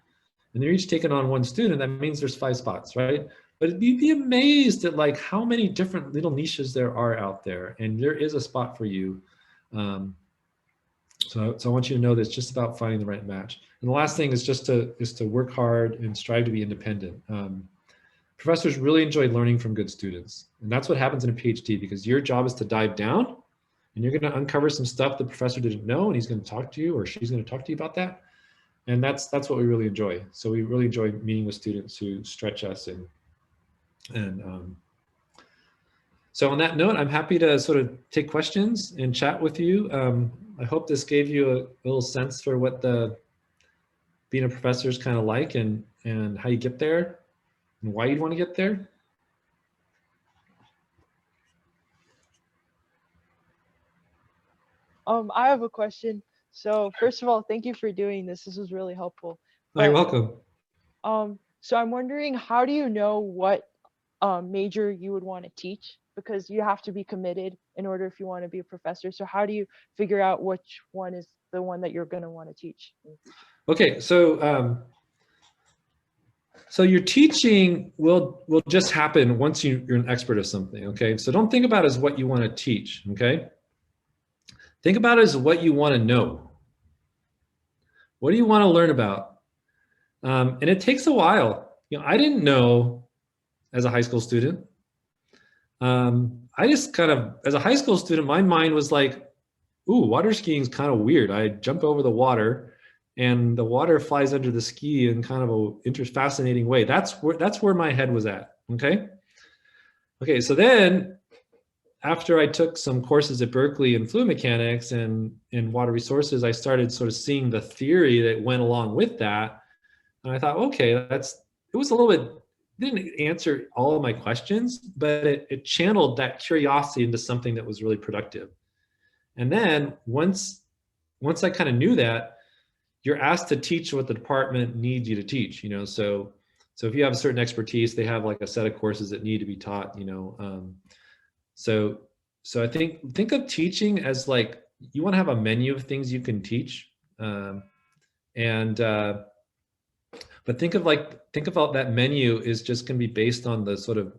and they're each taking on one student, that means there's 5 spots, right? But you'd be amazed at like how many different little niches there are out there, and there is a spot for you. So I want you to know that it's just about finding the right match. And the last thing is just to work hard and strive to be independent. Professors really enjoy learning from good students, and that's what happens in a PhD, because your job is to dive down, and you're going to uncover some stuff the professor didn't know, and he's going to talk to you, or she's going to talk to you about that. And that's what we really enjoy. So we really enjoy meeting with students who stretch us, and so on that note, I'm happy to sort of take questions and chat with you. I hope this gave you a little sense for what being a professor is kind of like, and how you get there and why you'd want to get there. I have a question. So first of all, thank you for doing this. This was really helpful. You're welcome. So I'm wondering, how do you know what major you would want to teach? Because you have to be committed in order if you want to be a professor. So how do you figure out which one is the one that you're going to want to teach? Okay, so so your teaching will just happen once you're an expert of something. Okay, so don't think about it as what you want to teach. Okay, think about it as what you want to know. What do you want to learn about? And it takes a while. You know, I didn't know as a high school student. I just kind of, as a high school student, my mind was like, ooh, water skiing is kind of weird. I jump over the water and the water flies under the ski in kind of a fascinating way. That's where my head was at, okay? Okay, so then after I took some courses at Berkeley in fluid mechanics and in water resources, I started sort of seeing the theory that went along with that. And I thought, okay, it was a little bit, didn't answer all of my questions, but it channeled that curiosity into something that was really productive. And then once I kind of knew that, you're asked to teach what the department needs you to teach, so if you have a certain expertise, they have like a set of courses that need to be taught, so I think of teaching as like, you want to have a menu of things you can teach, and but think about that menu is just going to be based on the sort of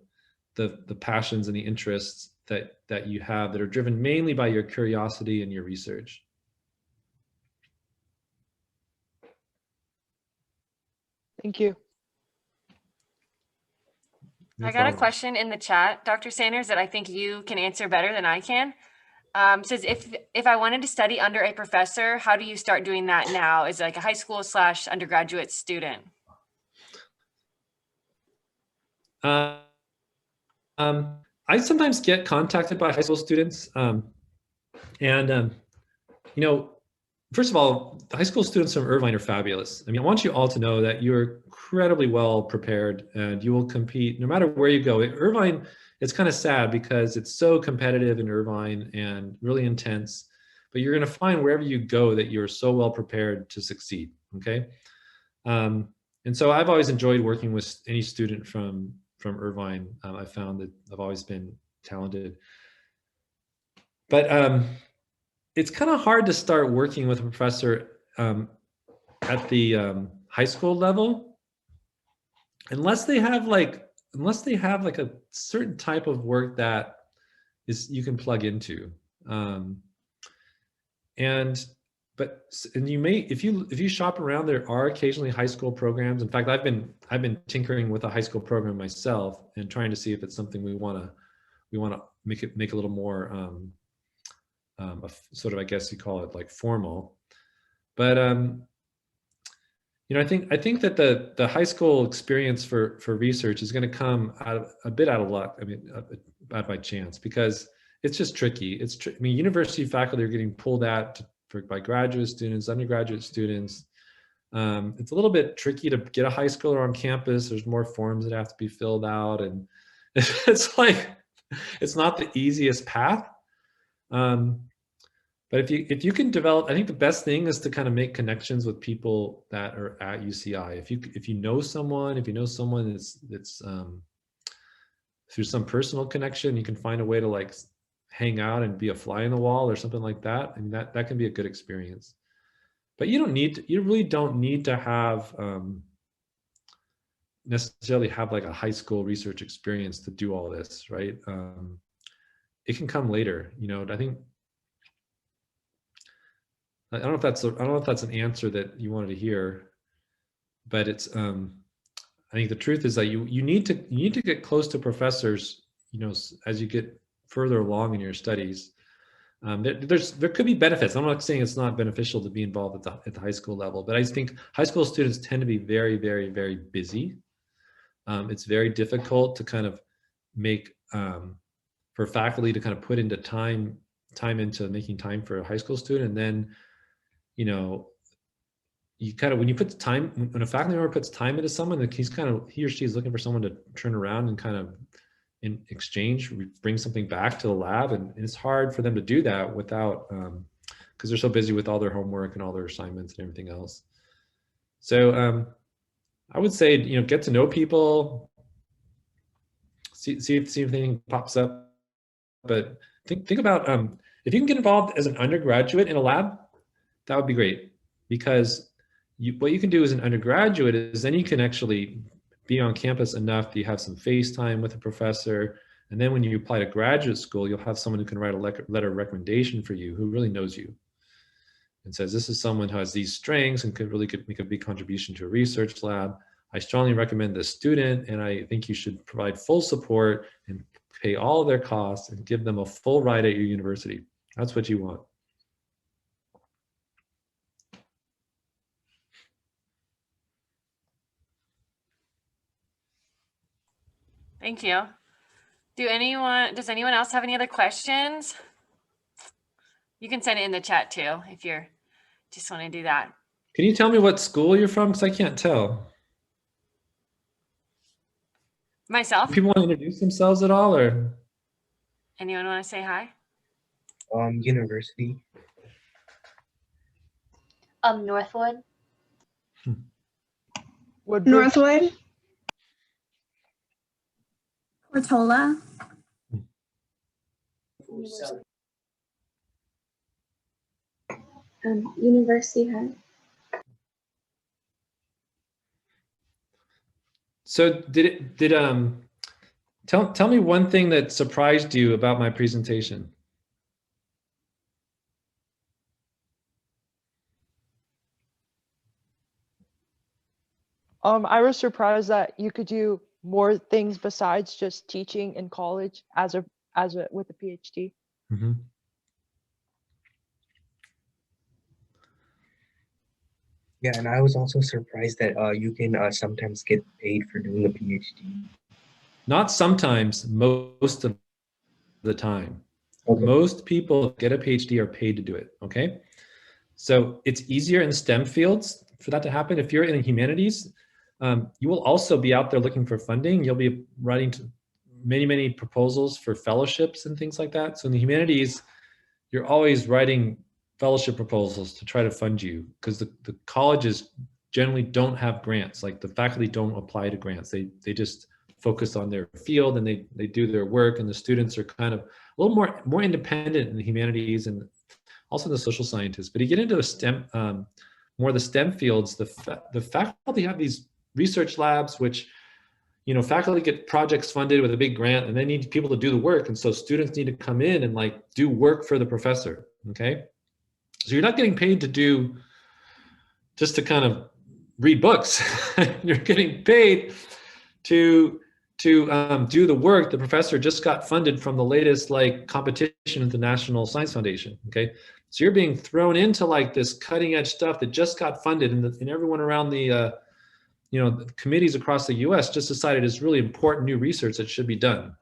the passions and the interests that you have, that are driven mainly by your curiosity and your research. Thank you. No I got a problem. question in the chat, Dr. Sanders, that I think you can answer better than I can. Says, if I wanted to study under a professor, how do you start doing that now? Is it like a high school / undergraduate student? I sometimes get contacted by high school students, and first of all, the high school students from Irvine are fabulous. I mean, I want you all to know that you're incredibly well prepared, and you will compete no matter where you go. Irvine, it's kind of sad because it's so competitive in Irvine and really intense, but you're going to find wherever you go that you're so well prepared to succeed. Okay. And so I've always enjoyed working with any student from Irvine. I found that I've always been talented, but it's kind of hard to start working with a professor at the high school level, unless they have like a certain type of work that you can plug into. And you may, if you shop around, there are occasionally high school programs. In fact, I've been tinkering with a high school program myself and trying to see if it's something we want to make a little more sort of, I guess you call it like formal. But I think that the high school experience for research is going to come a bit out of luck. I mean, out by chance, because it's just tricky. I mean, university faculty are getting pulled out by graduate students, undergraduate students. It's a little bit tricky to get a high schooler on campus. There's more forms that have to be filled out, and it's like, it's not the easiest path. But if you can develop, I think the best thing is to kind of make connections with people that are at UCI. If you know someone that's through some personal connection, you can find a way to like hang out and be a fly in the wall or something like that. I mean, that can be a good experience. But you really don't need to have necessarily have like a high school research experience to do all this, right? It can come later. I don't know if that's an answer that you wanted to hear, but it's I think the truth is that you need to get close to professors, as you get further along in your studies. There could be benefits. I'm not saying it's not beneficial to be involved at the high school level, but I think high school students tend to be very, very, very busy. It's very difficult to kind of make for faculty to kind of put into time into making time for a high school student, and then you kind of, when a faculty member puts time into someone, like he or she is looking for someone to turn around and kind of in exchange bring something back to the lab, and it's hard for them to do that without because they're so busy with all their homework and all their assignments and everything else. So I would say, get to know people, see if anything pops up, but think about if you can get involved as an undergraduate in a lab, that would be great, because what you can do as an undergraduate is then you can actually be on campus enough that you have some face time with a professor, and then when you apply to graduate school, you'll have someone who can write a letter of recommendation for you, who really knows you and says, this is someone who has these strengths and could make a big contribution to a research lab. I strongly recommend this student, and I think you should provide full support and pay all their costs and give them a full ride at your university. That's what you want. Thank you. Does anyone else have any other questions? You can send it in the chat too, if you're just want to do that. Can you tell me what school you're from? Because I can't tell. Myself? Do people want to introduce themselves at all, or? Anyone want to say hi? University. Northwood. Woodbridge? Northwood. Portola. University High. So tell me one thing that surprised you about my presentation. I was surprised that you could do more things besides just teaching in college with a PhD. Mm-hmm. Yeah, and I was also surprised that you can sometimes get paid for doing a PhD. Not sometimes, most of the time. Okay. Most people get a PhD are paid to do it, okay? So it's easier in STEM fields for that to happen. If you're in humanities, you will also be out there looking for funding. You'll be writing many proposals for fellowships and things like that. So in the humanities, you're always writing fellowship proposals to try to fund you, because the colleges generally don't have grants. Like the faculty don't apply to grants. They just focus on their field and they do their work, and the students are kind of a little more independent in the humanities and also the social sciences. But you get into a STEM, more the STEM fields, the faculty have these research labs, which, you know, faculty get projects funded with a big grant and they need people to do the work. And so students need to come in and like do work for the professor, okay? So you're not getting paid to do, just to kind of read books. You're getting paid to do the work. The professor just got funded from the latest like competition at the National Science Foundation, okay? So you're being thrown into like this cutting edge stuff that just got funded, and everyone around the, you know, the committees across the US just decided it's really important new research that should be done.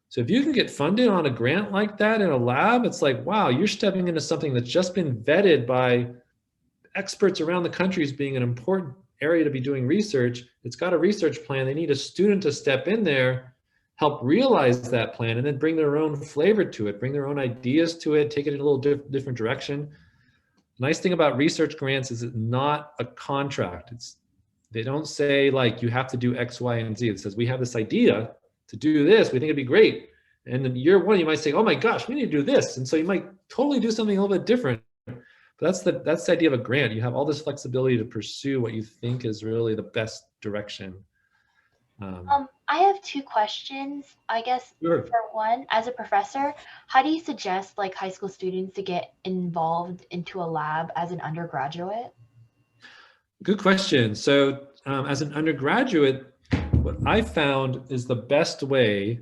So if you can get funded on a grant like that in a lab, it's like, wow, you're stepping into something that's just been vetted by experts around the country as being an important area to be doing research. It's got a research plan. They need a student to step in there, help realize that plan, and then bring their own flavor to it, bring their own ideas to it, take it in a little different direction. The nice thing about research grants is it's not a contract. They don't say like, you have to do X, Y, and Z. It says, we have this idea to do this. We think it'd be great. And in year one, you might say, oh my gosh, we need to do this. And so you might totally do something a little bit different. But that's the idea of a grant. You have all this flexibility to pursue what you think is really the best direction. I have two questions, I guess. Sure. For one, as a professor, how do you suggest like high school students to get involved into a lab as an undergraduate? Good question. So as an undergraduate, what I found is the best way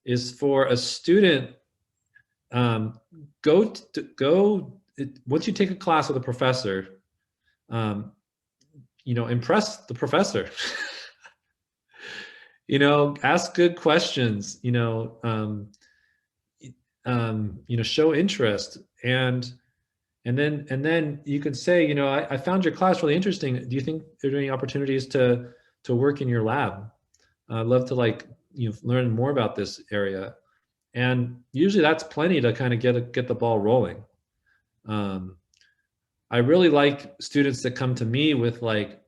is for a student, once you take a class with a professor, you know, impress the professor. You know, ask good questions, you know, show interest, and then you could say, you know, I found your class really interesting. Do you think there are any opportunities to work in your lab? I'd love to like, you know, learn more about this area. And usually that's plenty to kind of get the ball rolling. I really like students that come to me with like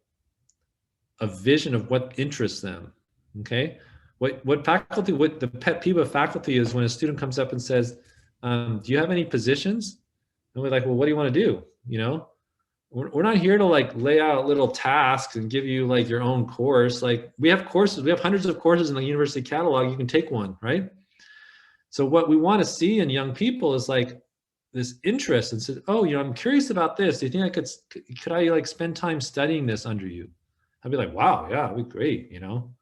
a vision of what interests them. Okay, what the pet peeve of faculty is when a student comes up and says, do you have any positions? And we're like, well, what do you want to do? You know, we're not here to like lay out little tasks and give you like your own course. Like we have courses, we have hundreds of courses in the university catalog. You can take one, right? So what we want to see in young people is like this interest, and says, oh, you know, I'm curious about this. Do you think could I like spend time studying this under you? I'd be like, wow, yeah, that'd be great, you know.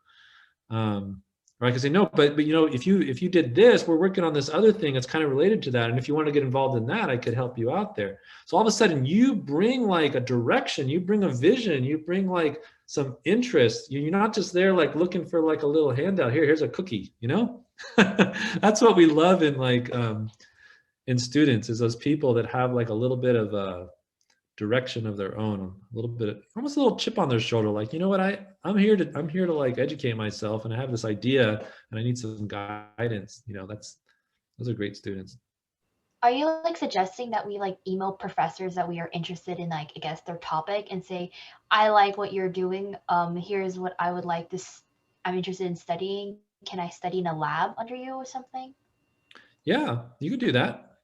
Or I could say, no, but you know, if you did this, we're working on this other thing that's kind of related to that. And if you want to get involved in that, I could help you out there. So all of a sudden you bring like a direction, you bring a vision, you bring like some interest. You're not just there like looking for like a little handout. Here's a cookie, you know? That's what we love in like in students, is those people that have like a little bit of a direction of their own, a little bit, almost a little chip on their shoulder, like, you know what, I'm here to like educate myself, and I have this idea and I need some guidance. You know, those are great students. Are you like suggesting that we like email professors that we are interested in, like, I guess, their topic, and say, I like what you're doing. Here's what I would like this. I'm interested in studying. Can I study in a lab under you or something? Yeah, you could do that.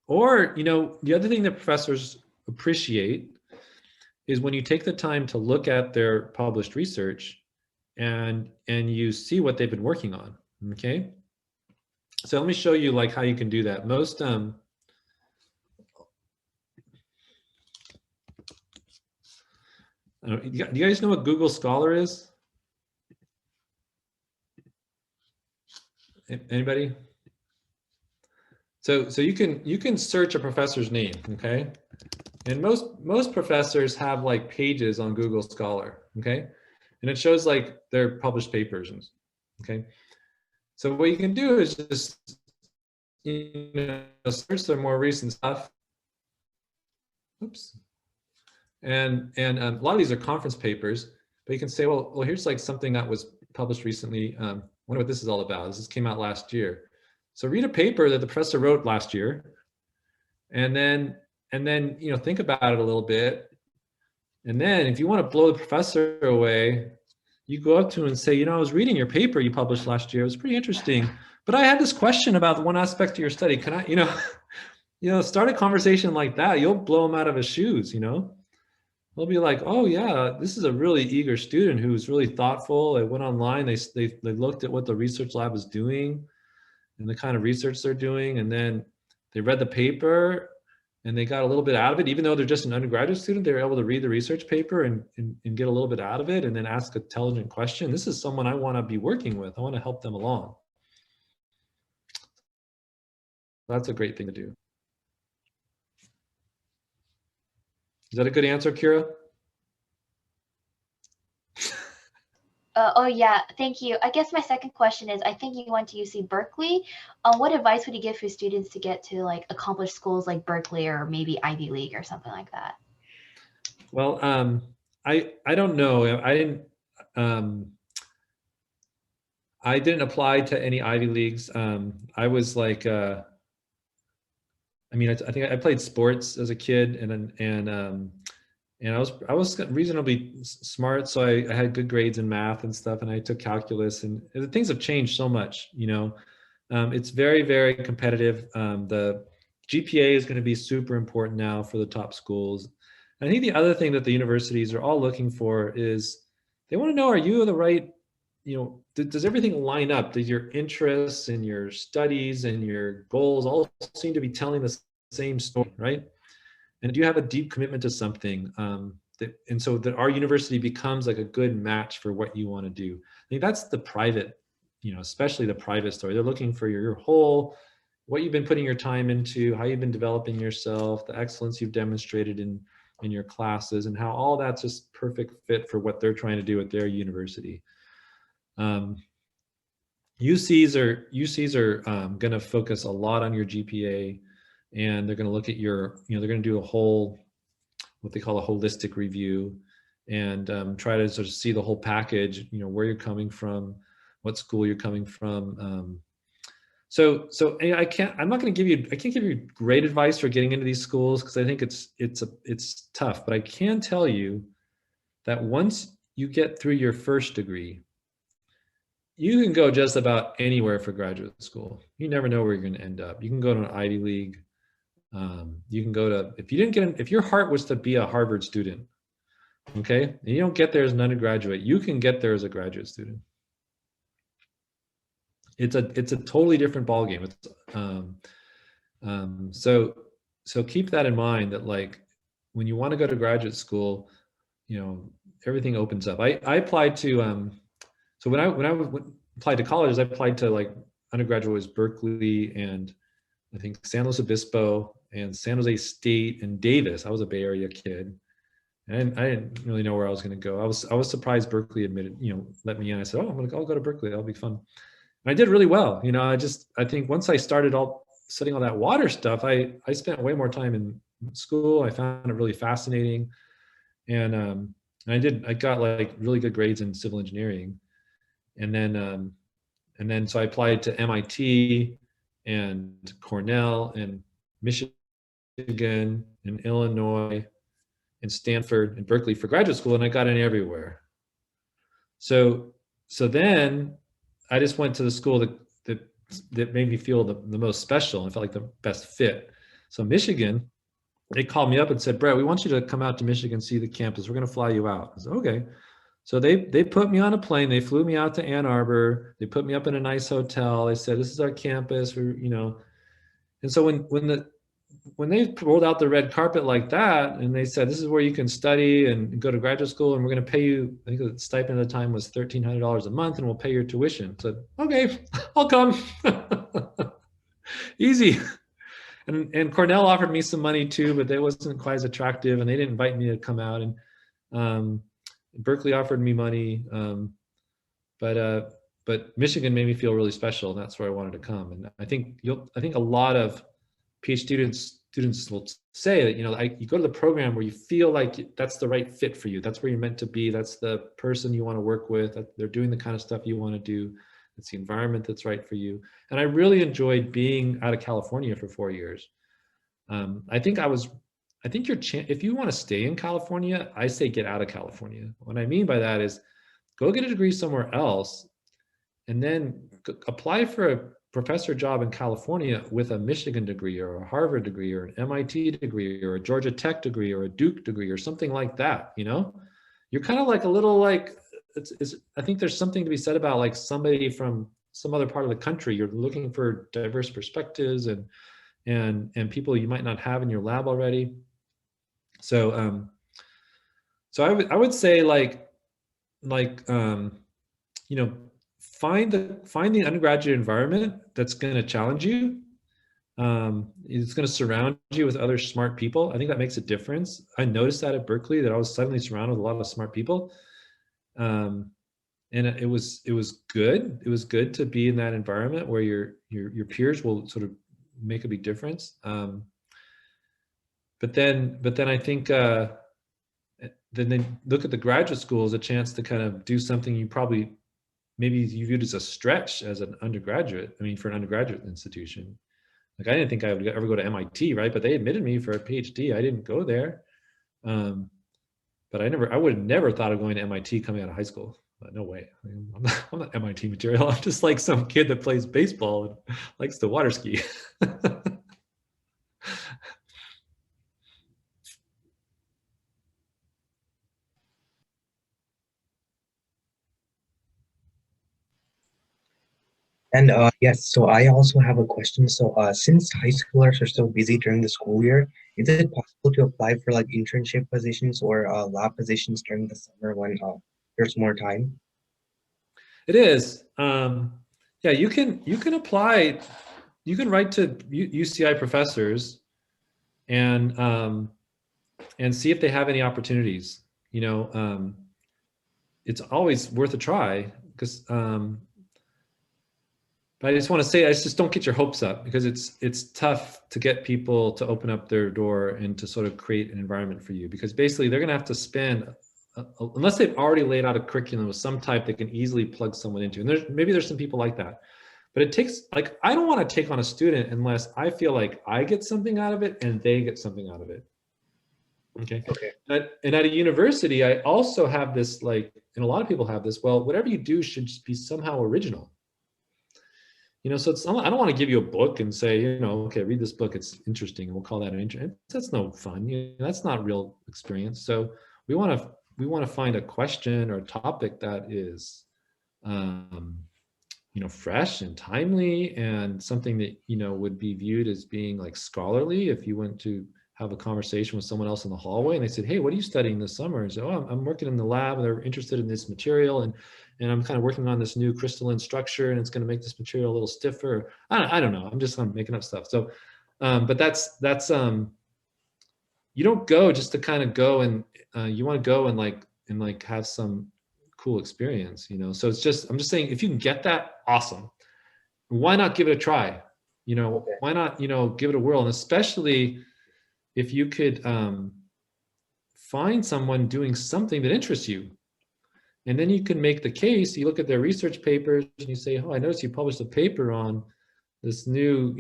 Or, you know, the other thing that professors appreciate is when you take the time to look at their published research and you see what they've been working on. Okay. So let me show you like how you can do that. Most do you guys know what Google Scholar is? Anybody? So you can search a professor's name, okay? And most professors have like pages on Google Scholar, okay? And it shows like their published papers, okay? So what you can do is just, you know, search their more recent stuff. Oops. And a lot of these are conference papers, but you can say, well, here's like something that was published recently. I wonder what this is all about. This came out last year. So read a paper that the professor wrote last year, and then you know, think about it a little bit. And then if you want to blow the professor away, you go up to him and say, you know, I was reading your paper you published last year. It was pretty interesting, but I had this question about the one aspect of your study. Can I, you know, start a conversation like that. You'll blow him out of his shoes, you know. They'll be like, oh yeah, this is a really eager student who's really thoughtful. They went online, they looked at what the research lab is doing and the kind of research they're doing, and then they read the paper and they got a little bit out of it. Even though they're just an undergraduate student, they were able to read the research paper and get a little bit out of it, and then ask an intelligent question. This is someone I want to be working with. I want to help them along. That's a great thing to do. Is that a good answer, Kira? Oh yeah, thank you. I guess my second question is, I think you went to UC Berkeley. What advice would you give for students to get to like accomplished schools like Berkeley or maybe Ivy League or something like that? Well, I don't know. I didn't apply to any Ivy Leagues. I was like, I mean, I think I played sports as a kid, and I was reasonably smart, so I had good grades in math and stuff, and I took calculus, and things have changed so much, you know. It's very, very competitive. The GPA is going to be super important now for the top schools. And I think the other thing that the universities are all looking for is they want to know, are you the right, you know, does everything line up? Does your interests and your studies and your goals all seem to be telling the same story, right? And do you have a deep commitment to something? And so that our university becomes like a good match for what you want to do. I think that's the private, you know, especially the private story. They're looking for your whole, what you've been putting your time into, how you've been developing yourself, the excellence you've demonstrated in your classes, and how all that's just perfect fit for what they're trying to do at their university. UCs are going to focus a lot on your GPA, and they're going to look at your, you know, they're going to do a whole, what they call a holistic review, and try to sort of see the whole package, you know, where you're coming from, what school you're coming from. So I can't give you great advice for getting into these schools, because I think it's tough, but I can tell you that once you get through your first degree, you can go just about anywhere for graduate school. You never know where you're going to end up. You can go to an Ivy League. You can go to, if your heart was to be a Harvard student, okay, and you don't get there as an undergraduate, you can get there as a graduate student. It's a totally different ballgame. So keep that in mind, that like when you want to go to graduate school, you know, everything opens up. I applied to so when I applied to colleges, I applied to like undergraduate was Berkeley and I think San Luis Obispo and San Jose State and Davis. I was a Bay Area kid, and I didn't really know where I was going to go. I was surprised Berkeley admitted, you know, let me in. I said, oh, I'll go to Berkeley. That'll be fun. I did really well. You know, I think once I started studying all that water stuff, I spent way more time in school. I found it really fascinating. And I got like really good grades in civil engineering. And then so I applied to MIT and Cornell and Michigan and Illinois and Stanford and Berkeley for graduate school, and I got in everywhere. So then I just went to the school that made me feel the most special and felt like the best fit. So Michigan, they called me up and said, Brett, we want you to come out to Michigan, see the campus. We're going to fly you out. I said, okay. So they put me on a plane. They flew me out to Ann Arbor. They put me up in a nice hotel. They said, this is our campus. You know, and so when they rolled out the red carpet like that, and they said, this is where you can study and go to graduate school, and we're going to pay you, I think the stipend at the time was $1,300 a month, and we'll pay your tuition. I said, okay, I'll come. Easy. And Cornell offered me some money too, but that wasn't quite as attractive, and they didn't invite me to come out. And Berkeley offered me money, but Michigan made me feel really special, and that's where I wanted to come. And I think a lot of PhD students will say that, you know, you go to the program where you feel like that's the right fit for you. That's where you're meant to be. That's the person you want to work with. They're doing the kind of stuff you want to do. It's the environment that's right for you. And I really enjoyed being out of California for 4 years. I think if you want to stay in California, I say get out of California. What I mean by that is go get a degree somewhere else and then apply for a professor job in California with a Michigan degree or a Harvard degree or an MIT degree or a Georgia Tech degree or a Duke degree or something like that. You know, you're kind of like a little like, I think there's something to be said about like somebody from some other part of the country. You're looking for diverse perspectives and people you might not have in your lab already. So I would say like you know, find the undergraduate environment that's going to challenge you. It's going to surround you with other smart people. I think that makes a difference. I noticed that at Berkeley, that I was suddenly surrounded with a lot of smart people. And it was good. It was good to be in that environment where your peers will sort of make a big difference. But then I think then they look at the graduate school as a chance to kind of do something maybe you viewed as a stretch as an undergraduate. I mean, for an undergraduate institution. Like I didn't think I would ever go to MIT, right? But they admitted me for a PhD. I didn't go there. But I would have never thought of going to MIT coming out of high school. But no way. I mean, I'm not MIT material. I'm just like some kid that plays baseball and likes to water ski. And yes, so I also have a question. So since high schoolers are so busy during the school year, is it possible to apply for like internship positions or lab positions during the summer when there's more time? It is. Yeah, you can apply. You can write to UCI professors and see if they have any opportunities. You know, it's always worth a try because. But I just want to say, I just don't get your hopes up because it's tough to get people to open up their door and to sort of create an environment for you, because basically they're going to have to spend, unless they've already laid out a curriculum of some type they can easily plug someone into. And maybe there's some people like that, but it takes, like, I don't want to take on a student unless I feel like I get something out of it and they get something out of it. Okay. And at a university, I also have this, like, and a lot of people have this, well, whatever you do should just be somehow original. You know, so I don't want to give you a book and say, you know, okay, read this book, it's interesting, and we'll call that an intern. That's no fun. You know, that's not real experience. So we want to find a question or a topic that is, you know, fresh and timely and something that, you know, would be viewed as being like scholarly. If you went to have a conversation with someone else in the hallway and they said, hey, what are you studying this summer? And so, oh, I'm working in the lab, and they're interested in this material, and I'm kind of working on this new crystalline structure, and it's going to make this material a little stiffer. I don't know. I'm just making up stuff. So, but that's you don't go just to kind of go, and you want to go and like have some cool experience, you know? So it's just, I'm just saying, if you can get that, awesome. why not give it a try? You know, Okay. why not, you know, give it a whirl? And especially if you could find someone doing something that interests you. And then you can make the case, you look at their research papers and you say, oh, I noticed you published a paper on this new,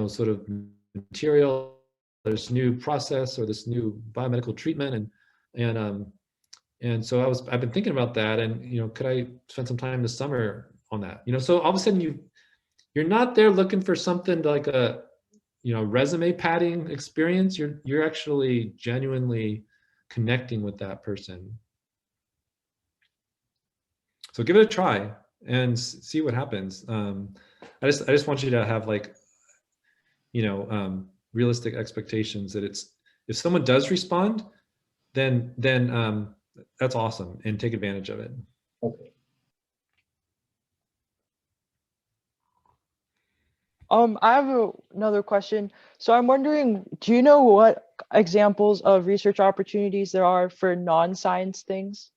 sort of material, this new process or this new biomedical treatment. And so I've been thinking about that, and, you know, could I spend some time this summer on that? You know, so all of a sudden you're not there looking for something like a, you know, resume padding experience. You're actually genuinely connecting with that person. So give it a try and see what happens. I just want you to have, like, you know, realistic expectations that if someone does respond, then that's awesome, and take advantage of it. Okay. I have another question. So I'm wondering, do you know what examples of research opportunities there are for non-science things?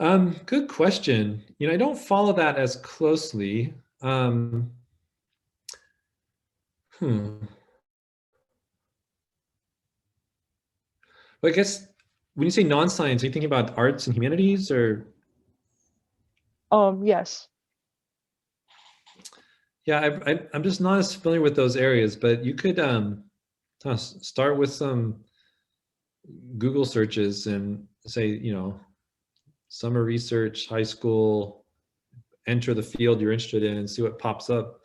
Good question. You know, I don't follow that as closely. But I guess when you say non-science, are you thinking about arts and humanities, or? Yes. Yeah, I'm just not as familiar with those areas, but you could start with some Google searches and say, you know, summer research, high school, enter the field you're interested in and see what pops up.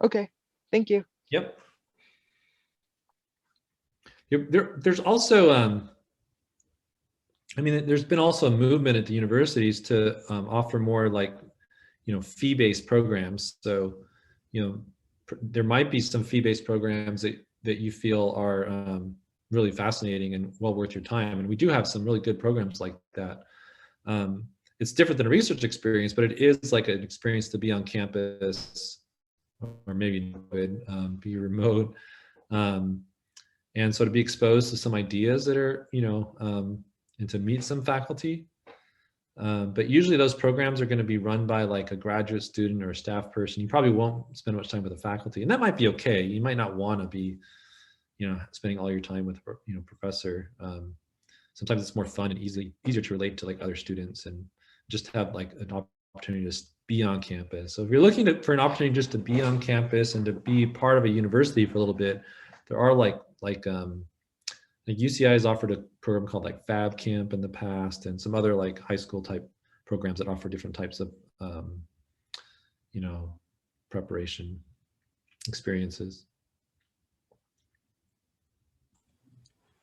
Okay, thank you. Yep. There's also, I mean, there's been also a movement at the universities to offer more, like, you know, fee-based programs. So, you know, there might be some fee-based programs that you feel are really fascinating and well worth your time. And we do have some really good programs like that. It's different than a research experience, but it is like an experience to be on campus, or maybe be remote. And so to be exposed to some ideas that are, you know, and to meet some faculty. But usually those programs are going to be run by, like, a graduate student or a staff person. You probably won't spend much time with the faculty, and that might be okay. You might not want to be, you know, spending all your time with, you know, professor. Sometimes it's more fun and easier to relate to, like, other students and just have, like, an opportunity to be on campus. So if you're looking for an opportunity just to be on campus and to be part of a university for a little bit, there are like UCI has offered a program called, like, Fab Camp in the past, and some other, like, high school type programs that offer different types of, you know, preparation experiences.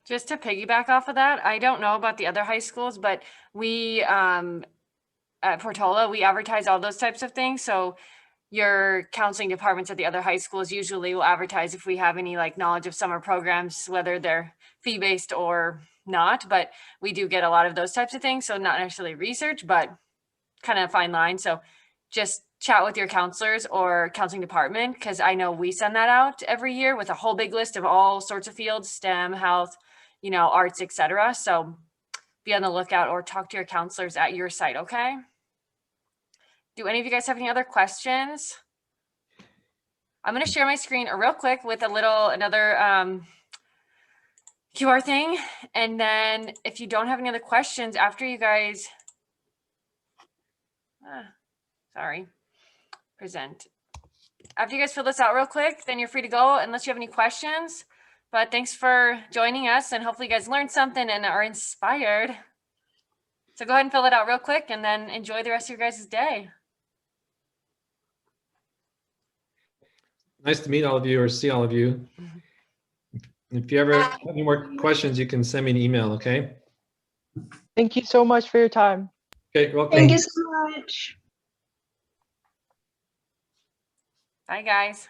Just to piggyback off of that, I don't know about the other high schools, but we, at Portola, we advertise all those types of things. So your counseling departments at the other high schools usually will advertise if we have any, like, knowledge of summer programs, whether they're fee-based or not, but we do get a lot of those types of things. So not necessarily research, but kind of a fine line. So just chat with your counselors or counseling department, because I know we send that out every year with a whole big list of all sorts of fields, STEM, health, you know, arts, etc. So be on the lookout or talk to your counselors at your site, okay? Do any of you guys have any other questions? I'm going to share my screen real quick with another QR thing. And then if you don't have any other questions after you guys, present. After you guys fill this out real quick, then you're free to go unless you have any questions. But thanks for joining us, and hopefully you guys learned something and are inspired. So go ahead and fill it out real quick and then enjoy the rest of your guys' day. Nice to meet all of you or see all of you. If you ever have any more questions, you can send me an email, okay? Thank you so much for your time. Okay, you're welcome. Thank you so much. Bye, guys.